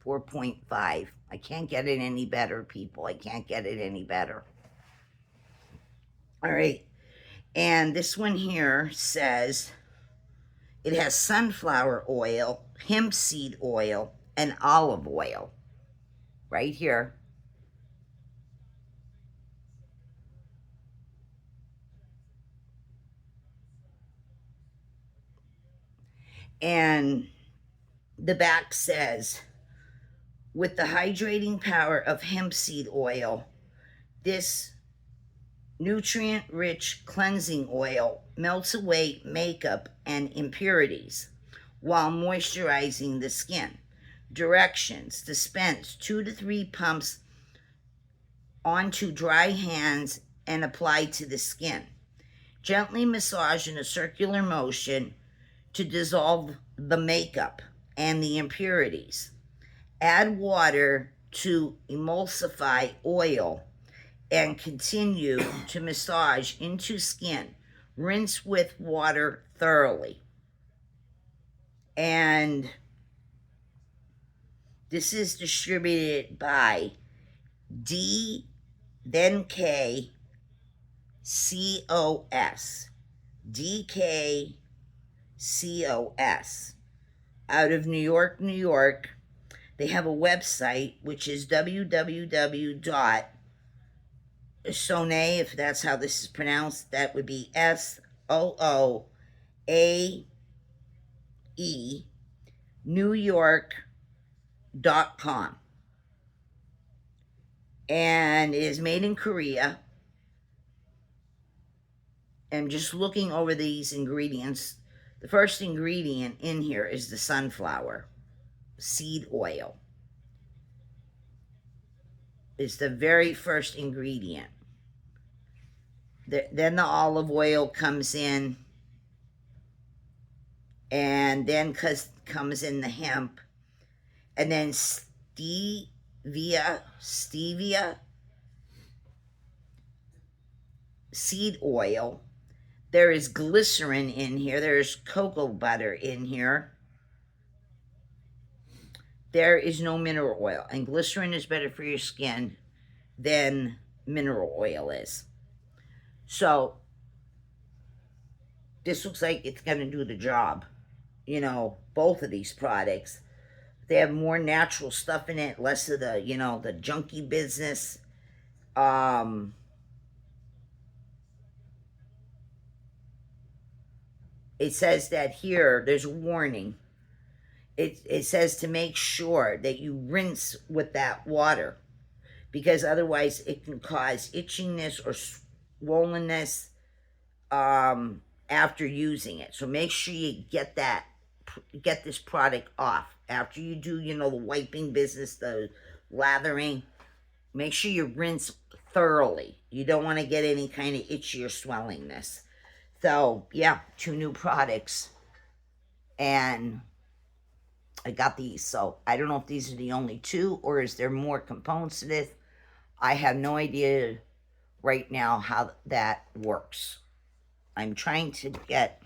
4.5. I can't get it any better, people. I can't get it any better. All right. And this one here says it has sunflower oil, hemp seed oil, and olive oil. Right here. And the back says, with the hydrating power of hemp seed oil, this nutrient-rich cleansing oil melts away makeup and impurities while moisturizing the skin. Directions: dispense 2 to 3 pumps onto dry hands and apply to the skin. Gently massage in a circular motion to dissolve the makeup and the impurities. Add water to emulsify oil and continue to massage into skin. Rinse with water thoroughly. And this is distributed by D, then K, COS. DKCOS. Out of New York, New York. They have a website, which is www.Sonae, if that's how this is pronounced. That would be SOOAE, NewYork.com. And it is made in Korea. And just looking over these ingredients, the first ingredient in here is the sunflower seed oil. It's the very first ingredient. Then the olive oil comes in, and then comes in the hemp, and then stevia seed oil. There is glycerin in here. There's cocoa butter in here. There is no mineral oil, and glycerin is better for your skin than mineral oil is. So this looks like it's going to do the job. You know, both of these products, they have more natural stuff in it, less of the, you know, the junky business. It says that here, there's a warning. It says to make sure that you rinse with that water, because otherwise it can cause itchiness or swollenness after using it. So make sure you get this product off after you do, you know, the wiping business, the lathering. Make sure you rinse thoroughly. You don't want to get any kind of itchy or swellingness. So yeah, 2 new products, and I got these. So I don't know if these are the only 2 or is there more components to this. I have no idea right now how that works. I'm trying to get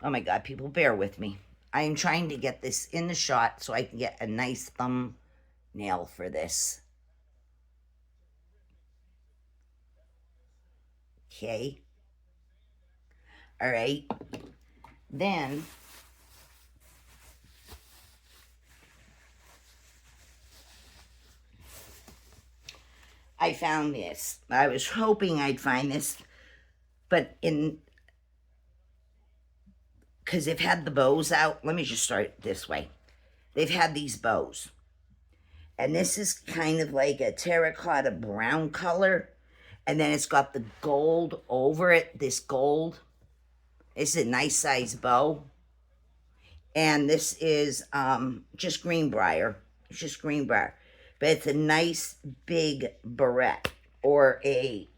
Oh my God, people, bear with me. I am trying to get this in the shot so I can get a nice thumbnail for this. Okay. All right. Then I found this. I was hoping I'd find this, but because they've had the bows out. Let me just start this way. They've had these bows. And this is kind of like a terracotta brown color. And then it's got the gold over it. This gold. It's a nice size bow. And this is just greenbrier. It's just greenbrier. But it's a nice big barrette. Or a,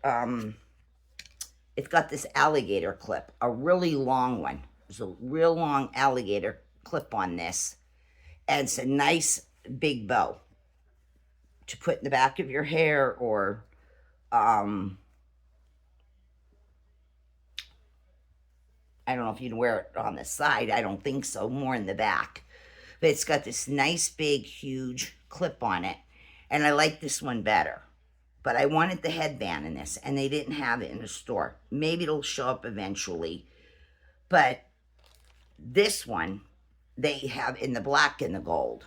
it's got this alligator clip. A really long one. There's a real long alligator clip on this. And it's a nice big bow to put in the back of your hair, or I don't know if you'd wear it on the side. I don't think so. More in the back. But it's got this nice big huge clip on it. And I like this one better. But I wanted the headband in this, and they didn't have it in the store. Maybe it'll show up eventually. But this one, they have in the black and the gold.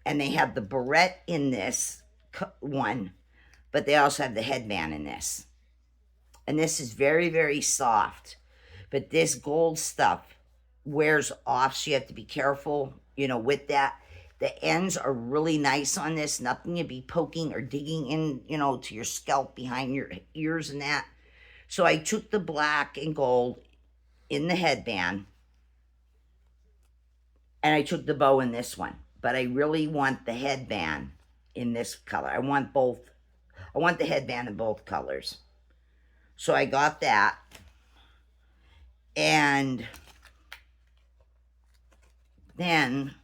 And they have the barrette in this one, but they also have the headband in this. And this is very, very soft. But this gold stuff wears off, so you have to be careful, with that. The ends are really nice on this. Nothing to be poking or digging in, to your scalp behind your ears and that. So I took the black and gold in the headband, and I took the bow in this one. But I really want the headband in this color. I want both. I want the headband in both colors. So I got that. And then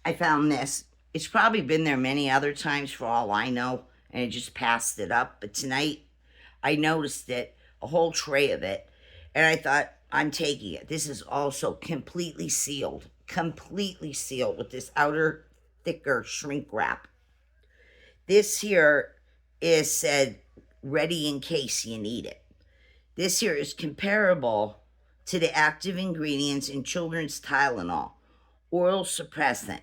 I found this. It's probably been there many other times for all I know, and I just passed it up. But tonight I noticed it, a whole tray of it, and I thought, I'm taking it. This is also completely sealed with this outer thicker shrink wrap. This here is said ready in case you need it. This here is comparable to the active ingredients in children's Tylenol, oral suppressant.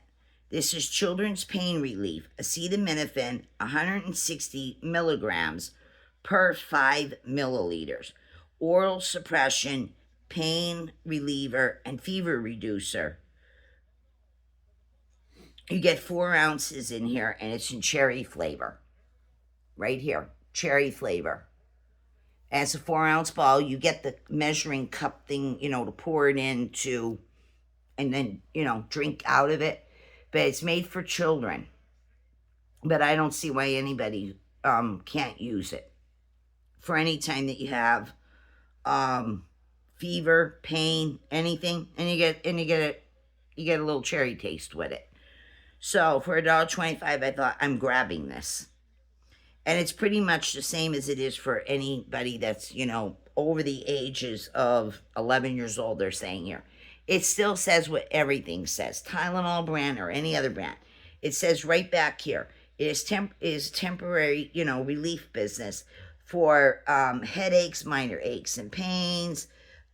This is children's pain relief, acetaminophen, 160 milligrams per 5 milliliters, oral suppression, pain reliever, and fever reducer. You get 4 ounces in here, and it's in cherry flavor. Right here, cherry flavor. And it's a 4-ounce bottle. You get the measuring cup thing, to pour it into, and then, drink out of it. But it's made for children. But I don't see why anybody can't use it for any time that you have fever, pain, anything, and you get a little cherry taste with it. So for $1.25, I thought, I'm grabbing this. And it's pretty much the same as it is for anybody that's, over the ages of 11 years old, they're saying here. It still says what everything says, Tylenol brand or any other brand. It says right back here, it is temporary, relief business for headaches, minor aches and pains,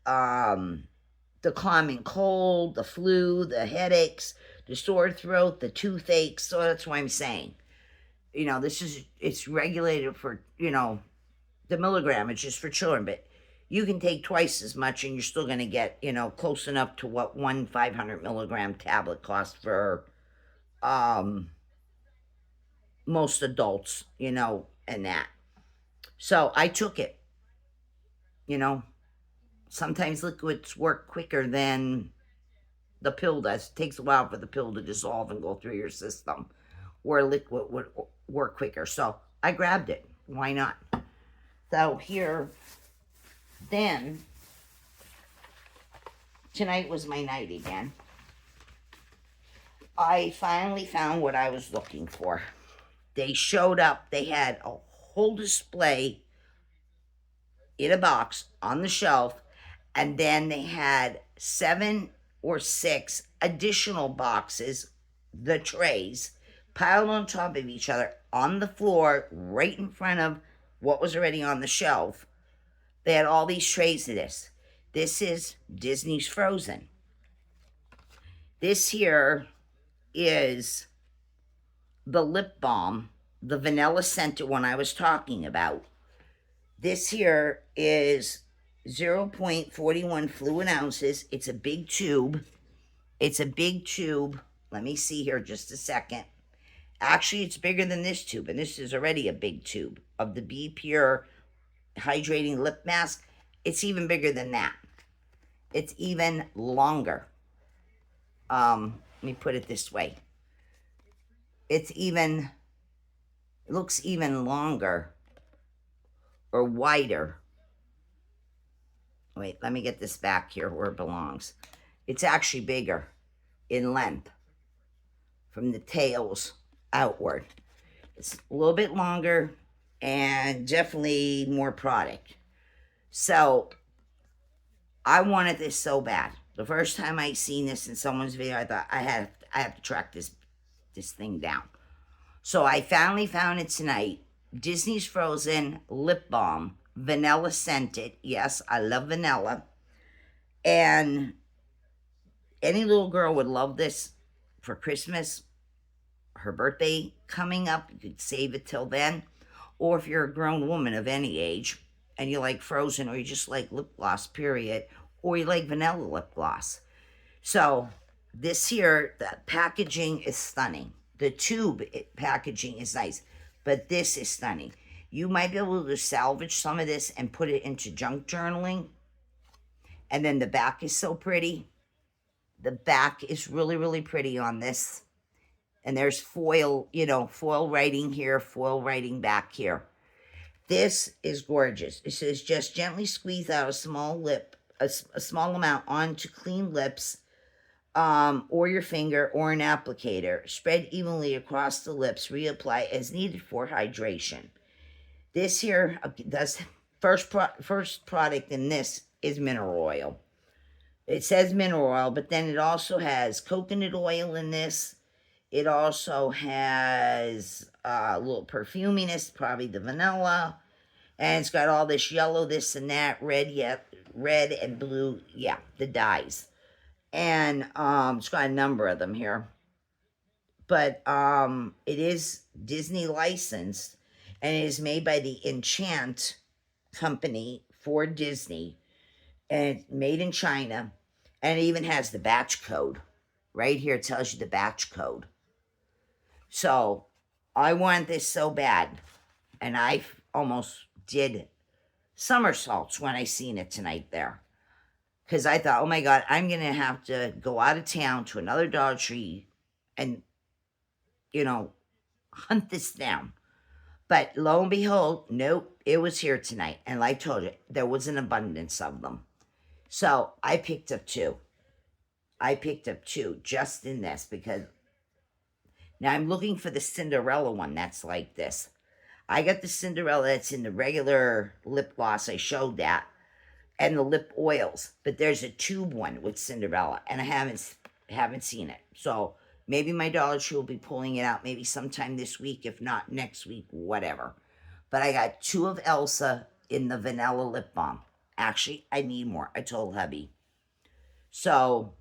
the common cold, the flu, the headaches, the sore throat, the toothaches. So that's what I'm saying. It's regulated for, the milligram. It's just for children, but you can take twice as much and you're still going to get, close enough to what one 500 milligram tablet costs for most adults, and that. So I took it. Sometimes liquids work quicker than the pill does. It takes a while for the pill to dissolve and go through your system, where liquid would work quicker. So I grabbed it. Why not? So here, then, tonight was my night again. I finally found what I was looking for. They showed up. They had a whole display in a box on the shelf, and then they had 7 or 6 additional boxes, the trays, piled on top of each other on the floor right in front of what was already on the shelf. They had all these trays of this. This is Disney's Frozen. This here is the lip balm, the vanilla scented one I was talking about. This here is 0.41 fluid ounces. It's a big tube. It's a big tube. Let me see here just a second. Actually, it's bigger than this tube, and this is already a big tube of the Be Pure Hydrating Lip Mask. It's even bigger than that. It's even longer. Let me put it this way. It looks even longer or wider. Wait, let me get this back here where it belongs. It's actually bigger in length from the tails outward. It's a little bit longer and definitely more product. So I wanted this so bad. The first time I seen this in someone's video, I thought I have to track this thing down. So I finally found it tonight. Disney's Frozen Lip Balm, vanilla scented. Yes, I love vanilla. And any little girl would love this for Christmas, her birthday coming up. You could save it till then. Or if you're a grown woman of any age and you like Frozen, or you just like lip gloss, period, or you like vanilla lip gloss. So this here, the packaging is stunning. The tube packaging is nice, but this is stunning. You might be able to salvage some of this and put it into junk journaling. And then the back is so pretty. The back is really, really pretty on this. And there's foil, foil writing here, foil writing back here. This is gorgeous. It says, just gently squeeze out a small amount onto clean lips, or your finger or an applicator. Spread evenly across the lips. Reapply as needed for hydration. This here does first product in this is mineral oil. It says mineral oil, but then it also has coconut oil in this. It also has a little perfuminess, probably the vanilla. And it's got all this yellow, this and that, red and blue, the dyes. And it's got a number of them here. But it is Disney licensed, and it is made by the Enchant company for Disney. And it's made in China. And it even has the batch code. Right here it tells you the batch code. So I want this so bad. And I almost did somersaults when I seen it tonight there. Because I thought, oh my God, I'm going to have to go out of town to another Dollar Tree and, hunt this down. But lo and behold, nope, it was here tonight. And like I told you, there was an abundance of them. So I picked up 2. Just in this because now I'm looking for the Cinderella one that's like this. I got the Cinderella that's in the regular lip gloss. I showed that. And the lip oils. But there's a tube one with Cinderella. And I haven't seen it. So maybe my Dollar Tree will be pulling it out. Maybe sometime this week. If not next week. Whatever. But I got 2 of Elsa in the vanilla lip balm. Actually, I need more. I told hubby. So,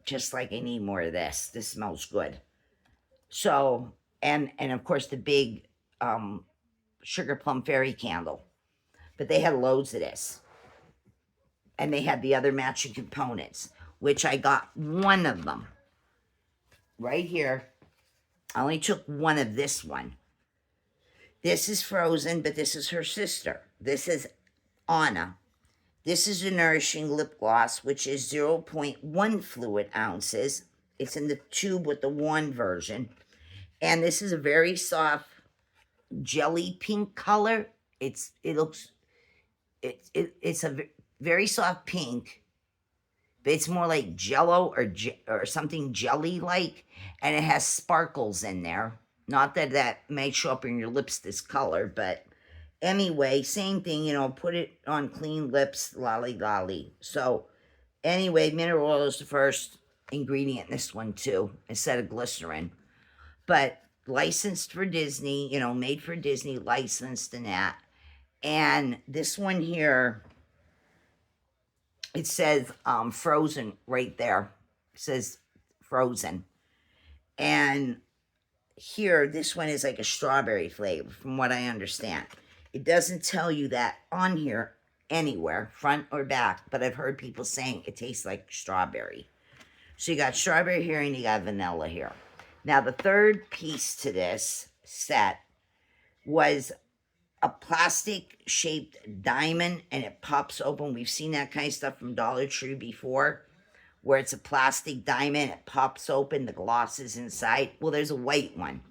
just like I need more of this. This smells good. So, and of course the big Sugar Plum Fairy candle. But they had loads of this. And they had the other matching components, which I got one of them. Right here. I only took one of this one. This is Frozen, but this is her sister. This is Anna. This is a nourishing lip gloss, which is 0.1 fluid ounces. It's in the tube with the wand version. And this is a very soft jelly pink color. It's a very soft pink, but it's more like jello or something jelly-like, and it has sparkles in there. Not that may show up in your lips this color, but anyway, same thing, you know, put it on clean lips, lolly lolly. So anyway, mineral oil is the first ingredient in this one too, instead of glycerin. But licensed for Disney, you know, made for Disney, licensed and that. And this one here, it says frozen right there. It says frozen. And here, this one is like a strawberry flavor, from what I understand. It doesn't tell you that on here anywhere, front or back, but I've heard people saying it tastes like strawberry. So you got strawberry here and you got vanilla here. Now, the third piece to this set was a plastic shaped diamond, and it pops open. We've seen that kind of stuff from Dollar Tree before, where it's a plastic diamond, it pops open, the gloss is inside. Well, there's a white one.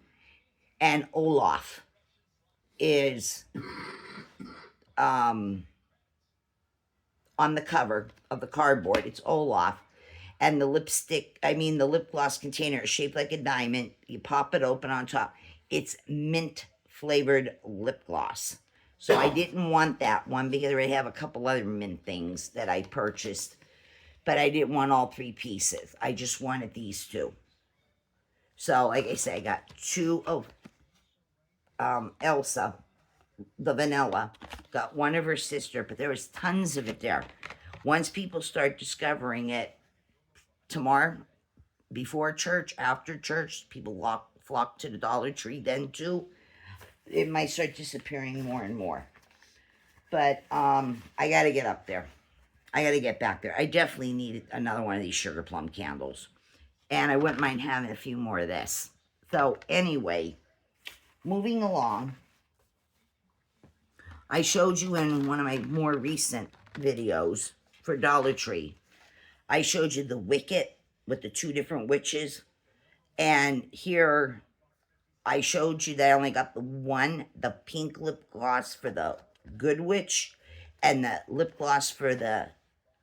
And Olaf is on the cover of the cardboard. It's Olaf. And the the lip gloss container is shaped like a diamond. You pop it open on top. It's mint flavored lip gloss. So I didn't want that one because I have a couple other mint things that I purchased. But I didn't want all three pieces. I just wanted these two. So, like I say, I got two of Elsa, the vanilla. Got one of her sister, but there was tons of it there. Once people start discovering it, tomorrow, before church, after church, people flock to the Dollar Tree then too. It might start disappearing more and more. But I got to get up there. I got to get back there. I definitely need another one of these sugar plum candles. And I wouldn't mind having a few more of this. So anyway, moving along. I showed you in one of my more recent videos for Dollar Tree. I showed you the Wicket with the two different witches. And here I showed you that I only got the pink lip gloss for the Good Witch and the lip gloss for the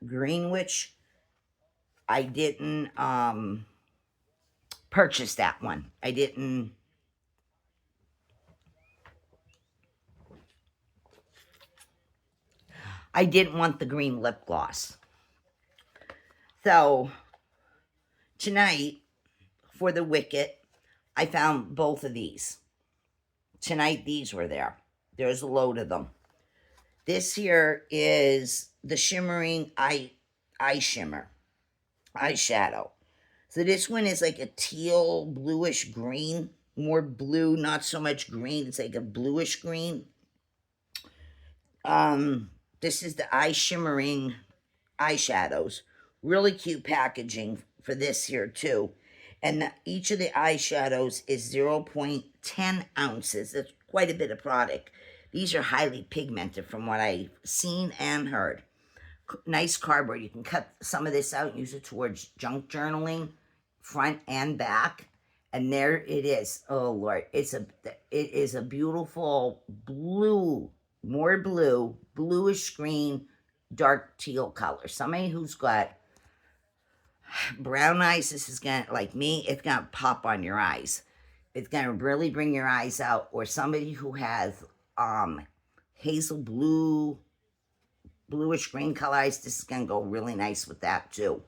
Green Witch. I didn't purchase that one. I didn't want the green lip gloss. So tonight, for the Wicket, I found both of these. Tonight, these were there. There's a load of them. This here is the shimmering eye shimmer, eyeshadow. So this one is like a teal, bluish green. More blue, not so much green. It's like a bluish green. This is the eye shimmering eyeshadows. Really cute packaging for this here too. And each of the eyeshadows is 0.10 ounces. That's quite a bit of product. These are highly pigmented from what I've seen and heard. Nice cardboard. You can cut some of this out and use it towards junk journaling, front and back. And there it is. Oh Lord, it is a beautiful blue, more blue, bluish green, dark teal color. Somebody who's got brown eyes, this is gonna, like me, it's gonna pop on your eyes. It's gonna really bring your eyes out. Or somebody who has hazel blue, bluish green color eyes, this is gonna go really nice with that too.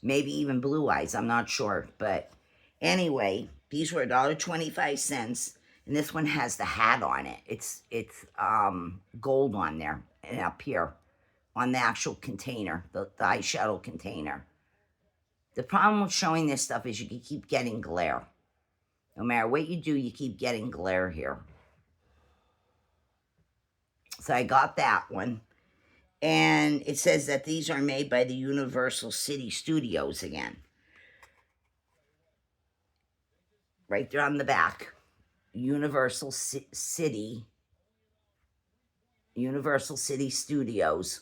Maybe even blue eyes, I'm not sure. But anyway, these were $1.25, and this one has the hat on it. It's gold on there and up here on the actual container, the eyeshadow container. The problem with showing this stuff is you can keep getting glare. No matter what you do, you keep getting glare here. So I got that one. And it says that these are made by the Universal City Studios again. Right there on the back. Universal City Studios.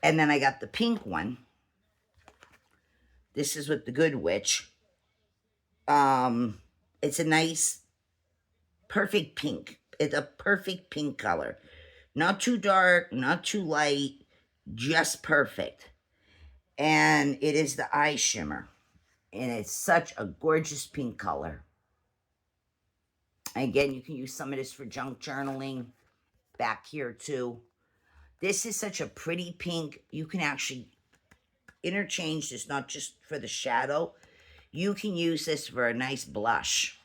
And then I got the pink one. This is with the Good Witch. It's a nice, perfect pink. It's a perfect pink color. Not too dark, not too light, just perfect. And it is the eye shimmer. And it's such a gorgeous pink color. Again, you can use some of this for junk journaling back here too. This is such a pretty pink. You can actually interchange this, not just for the shadow. You can use this for a nice blush,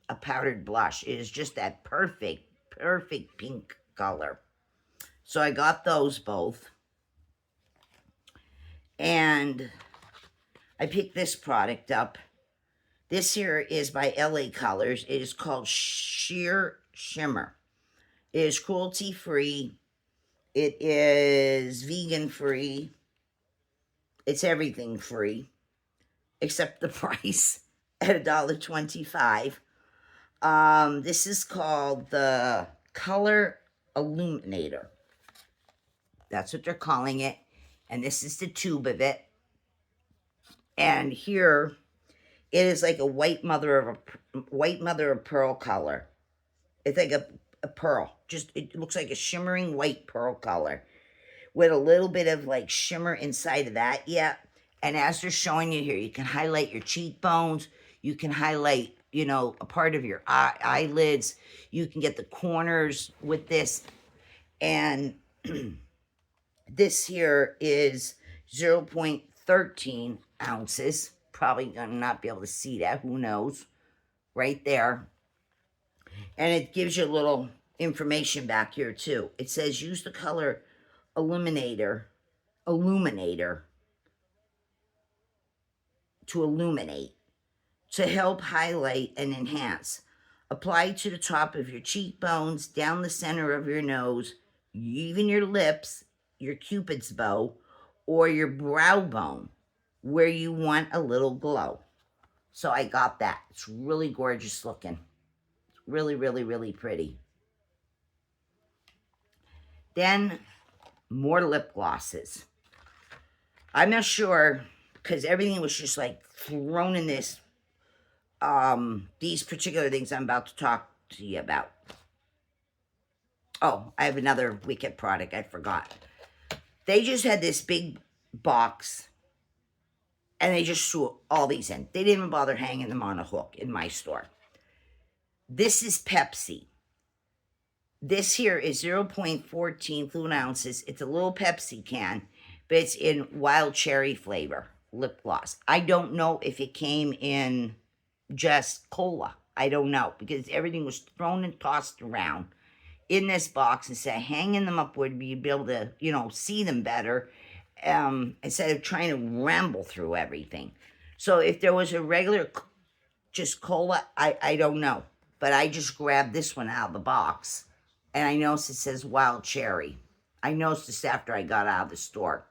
a powdered blush. It is just that perfect pink color. So I got those both. And I picked this product up. This here is by LA Colors. It is called Sheer Shimmer. It is cruelty-free. It is vegan-free. It's everything free, except the price at $1.25. This is called the Color Illuminator. That's what they're calling it. And this is the tube of it. And here, it is like a white mother of pearl color. It's like a pearl. Just, it looks like a shimmering white pearl color with a little bit of like shimmer inside of that. Yeah. And as they're showing you here, you can highlight your cheekbones. You can highlight, you know, a part of your eyelids. You can get the corners with this. And this here is 0.13 ounces. Probably gonna not be able to see that. Who knows? Right there. And it gives you a little information back here too. It says use the color illuminator to illuminate, to help highlight and enhance. Apply to the top of your cheekbones, down the center of your nose, even your lips, your cupid's bow, or your brow bone, where you want a little glow. So I got that. It's really gorgeous looking. Really, really, really pretty. Then more lip glosses. I'm not sure, because everything was just like thrown in this, these particular things I'm about to talk to you about. Oh, I have another Wicked product I forgot. They just had this big box, and they just threw all these in. They didn't even bother hanging them on a hook in my store. This is Pepsi. This here is 0.14 fluid ounces. It's a little Pepsi can, but it's in wild cherry flavor lip gloss. I don't know if it came in just cola. I don't know, because everything was thrown and tossed around in this box and said hanging them up would be able to, you know, see them better, instead of trying to ramble through everything. So if there was a regular just cola, I don't know. But I just grabbed this one out of the box. And I noticed it says wild cherry. I noticed this after I got out of the store.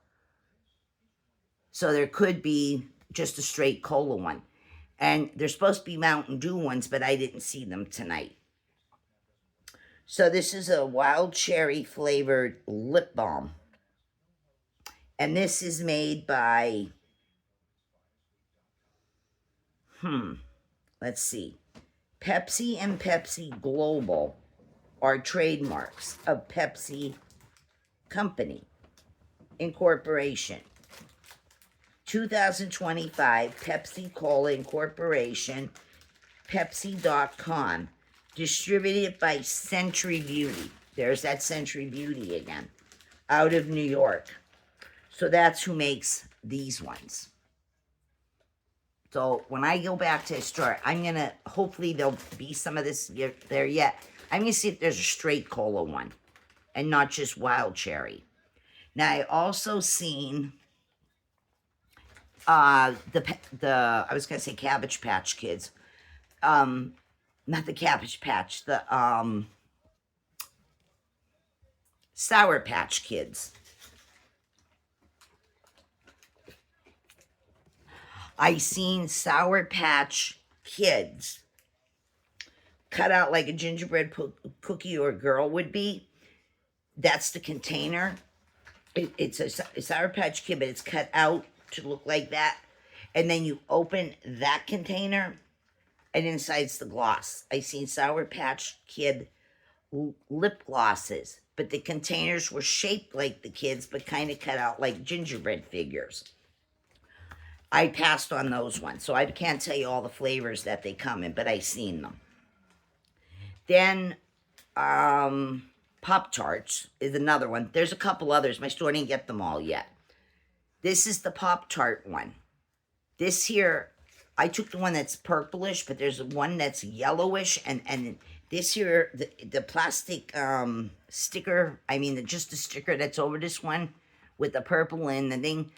So there could be just a straight cola one. And there's supposed to be Mountain Dew ones, but I didn't see them tonight. So this is a wild cherry flavored lip balm. And this is made by, let's see. Pepsi and Pepsi Global are trademarks of Pepsi Company Incorporation. 2025 Pepsi Cola Incorporation, Pepsi.com. Distributed by Century Beauty. There's that Century Beauty again. Out of New York. So that's who makes these ones. So when I go back to the store, I'm going to, hopefully there'll be some of this there yet. I'm going to see if there's a straight cola one. And not just wild cherry. Now I also seen I was going to say Cabbage Patch Kids. Not the Cabbage Patch, the Sour Patch Kids. I seen Sour Patch Kids cut out like a gingerbread cookie or girl would be. That's the container. It's a Sour Patch Kid, but it's cut out to look like that. And then you open that container, and inside's the gloss. I seen Sour Patch Kid lip glosses, but the containers were shaped like the kids, but kind of cut out like gingerbread figures. I passed on those ones, so I can't tell you all the flavors that they come in, but I seen them. Then Pop-Tarts is another one. There's a couple others. My store didn't get them all yet. This is the Pop-Tart one. This here, I took the one that's purplish, but there's one that's yellowish, and this here, the plastic sticker, I mean, just the sticker that's over this one with the purple and the thing.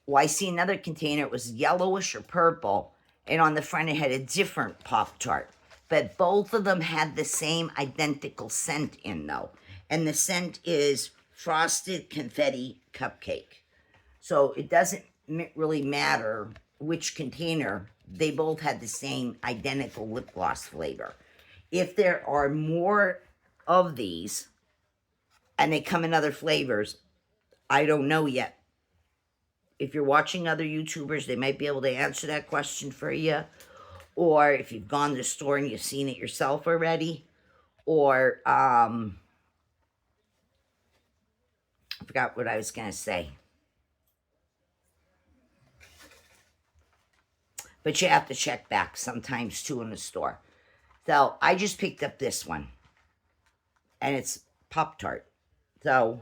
Well, I see another container, it was yellowish or purple, and on the front it had a different Pop-Tart. But both of them had the same identical scent in, though. And the scent is frosted confetti cupcake. So it doesn't really matter which container, they both had the same identical lip gloss flavor. If there are more of these and they come in other flavors, I don't know yet. If you're watching other YouTubers, they might be able to answer that question for you. Or if you've gone to the store and you've seen it yourself already. Or, I forgot what I was going to say. But you have to check back sometimes too in the store. So I just picked up this one. And it's Pop-Tart. So,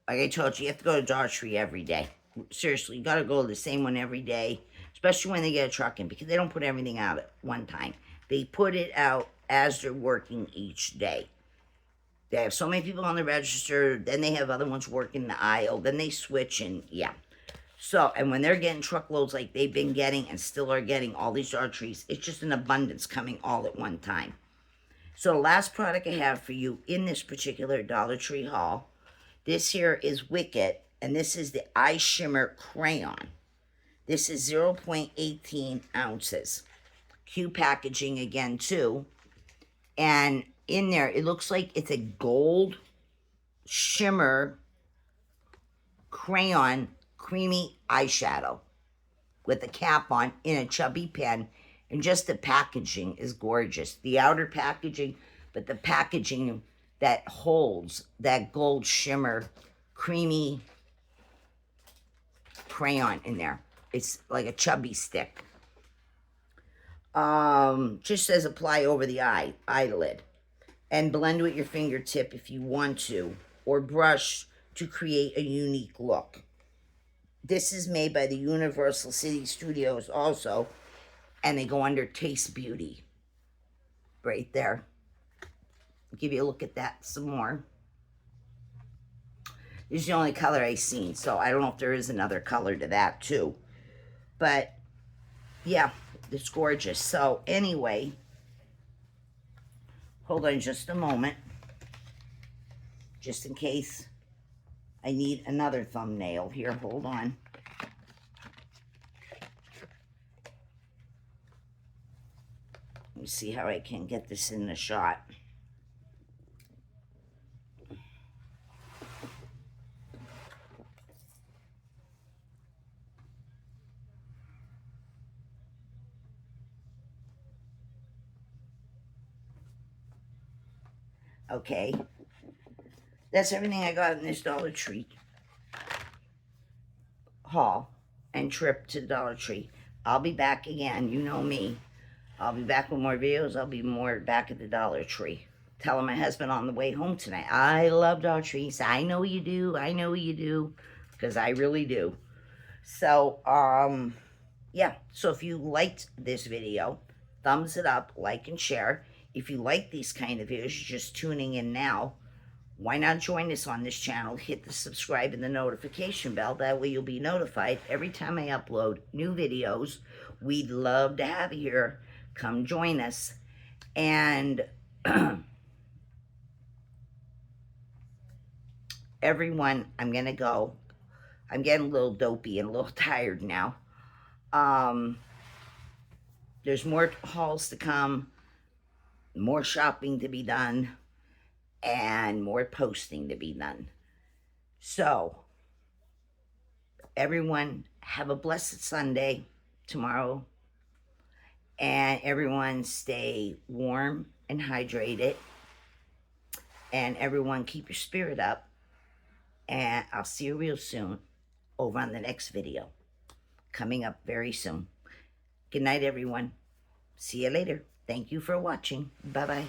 like I told you, you have to go to Dollar Tree every day. Seriously, you got to go to the same one every day. Especially when they get a truck in. Because they don't put everything out at one time. They put it out as they're working each day. They have so many people on the register. Then they have other ones working the aisle. Then they switch and yeah. So, and when they're getting truckloads like they've been getting and still are getting all these Dollar Trees, it's just an abundance coming all at one time. So the last product I have for you in this particular Dollar Tree haul, this here is Wicked, and this is the Eye Shimmer Crayon. This is 0.18 ounces. Cute packaging again too. And in there, it looks like it's a gold shimmer crayon creamy eyeshadow with a cap on in a chubby pen, and just the packaging is gorgeous. The outer packaging, but the packaging that holds that gold shimmer creamy crayon in there. It's like a chubby stick. Just says apply over the eyelid, and blend with your fingertip if you want to, or brush to create a unique look. This is made by the Universal City Studios also, and they go under Taste Beauty. Right there. I'll give you a look at that some more. This is the only color I've seen, so I don't know if there is another color to that too. But, yeah, it's gorgeous. So, anyway, hold on just a moment. Just in case I need another thumbnail here. Hold on. Let me see how I can get this in the shot. Okay. That's everything I got in this Dollar Tree haul and trip to the Dollar Tree. I'll be back again. You know me. I'll be back with more videos. I'll be more back at the Dollar Tree. Telling my husband on the way home tonight, I love Dollar Trees. I know you do. I know you do. Because I really do. So, yeah. So if you liked this video, thumbs it up, like and share. If you like these kind of videos, you're just tuning in now, why not join us on this channel? Hit the subscribe and the notification bell. That way you'll be notified every time I upload new videos. We'd love to have you here. Come join us. And everyone, I'm going to go. I'm getting a little dopey and a little tired now. There's more hauls to come. More shopping to be done. And more posting to be done. So, everyone, have a blessed Sunday tomorrow. And everyone stay warm and hydrated. And everyone keep your spirit up. And I'll see you real soon over on the next video. Coming up very soon. Good night, everyone. See you later. Thank you for watching. Bye bye.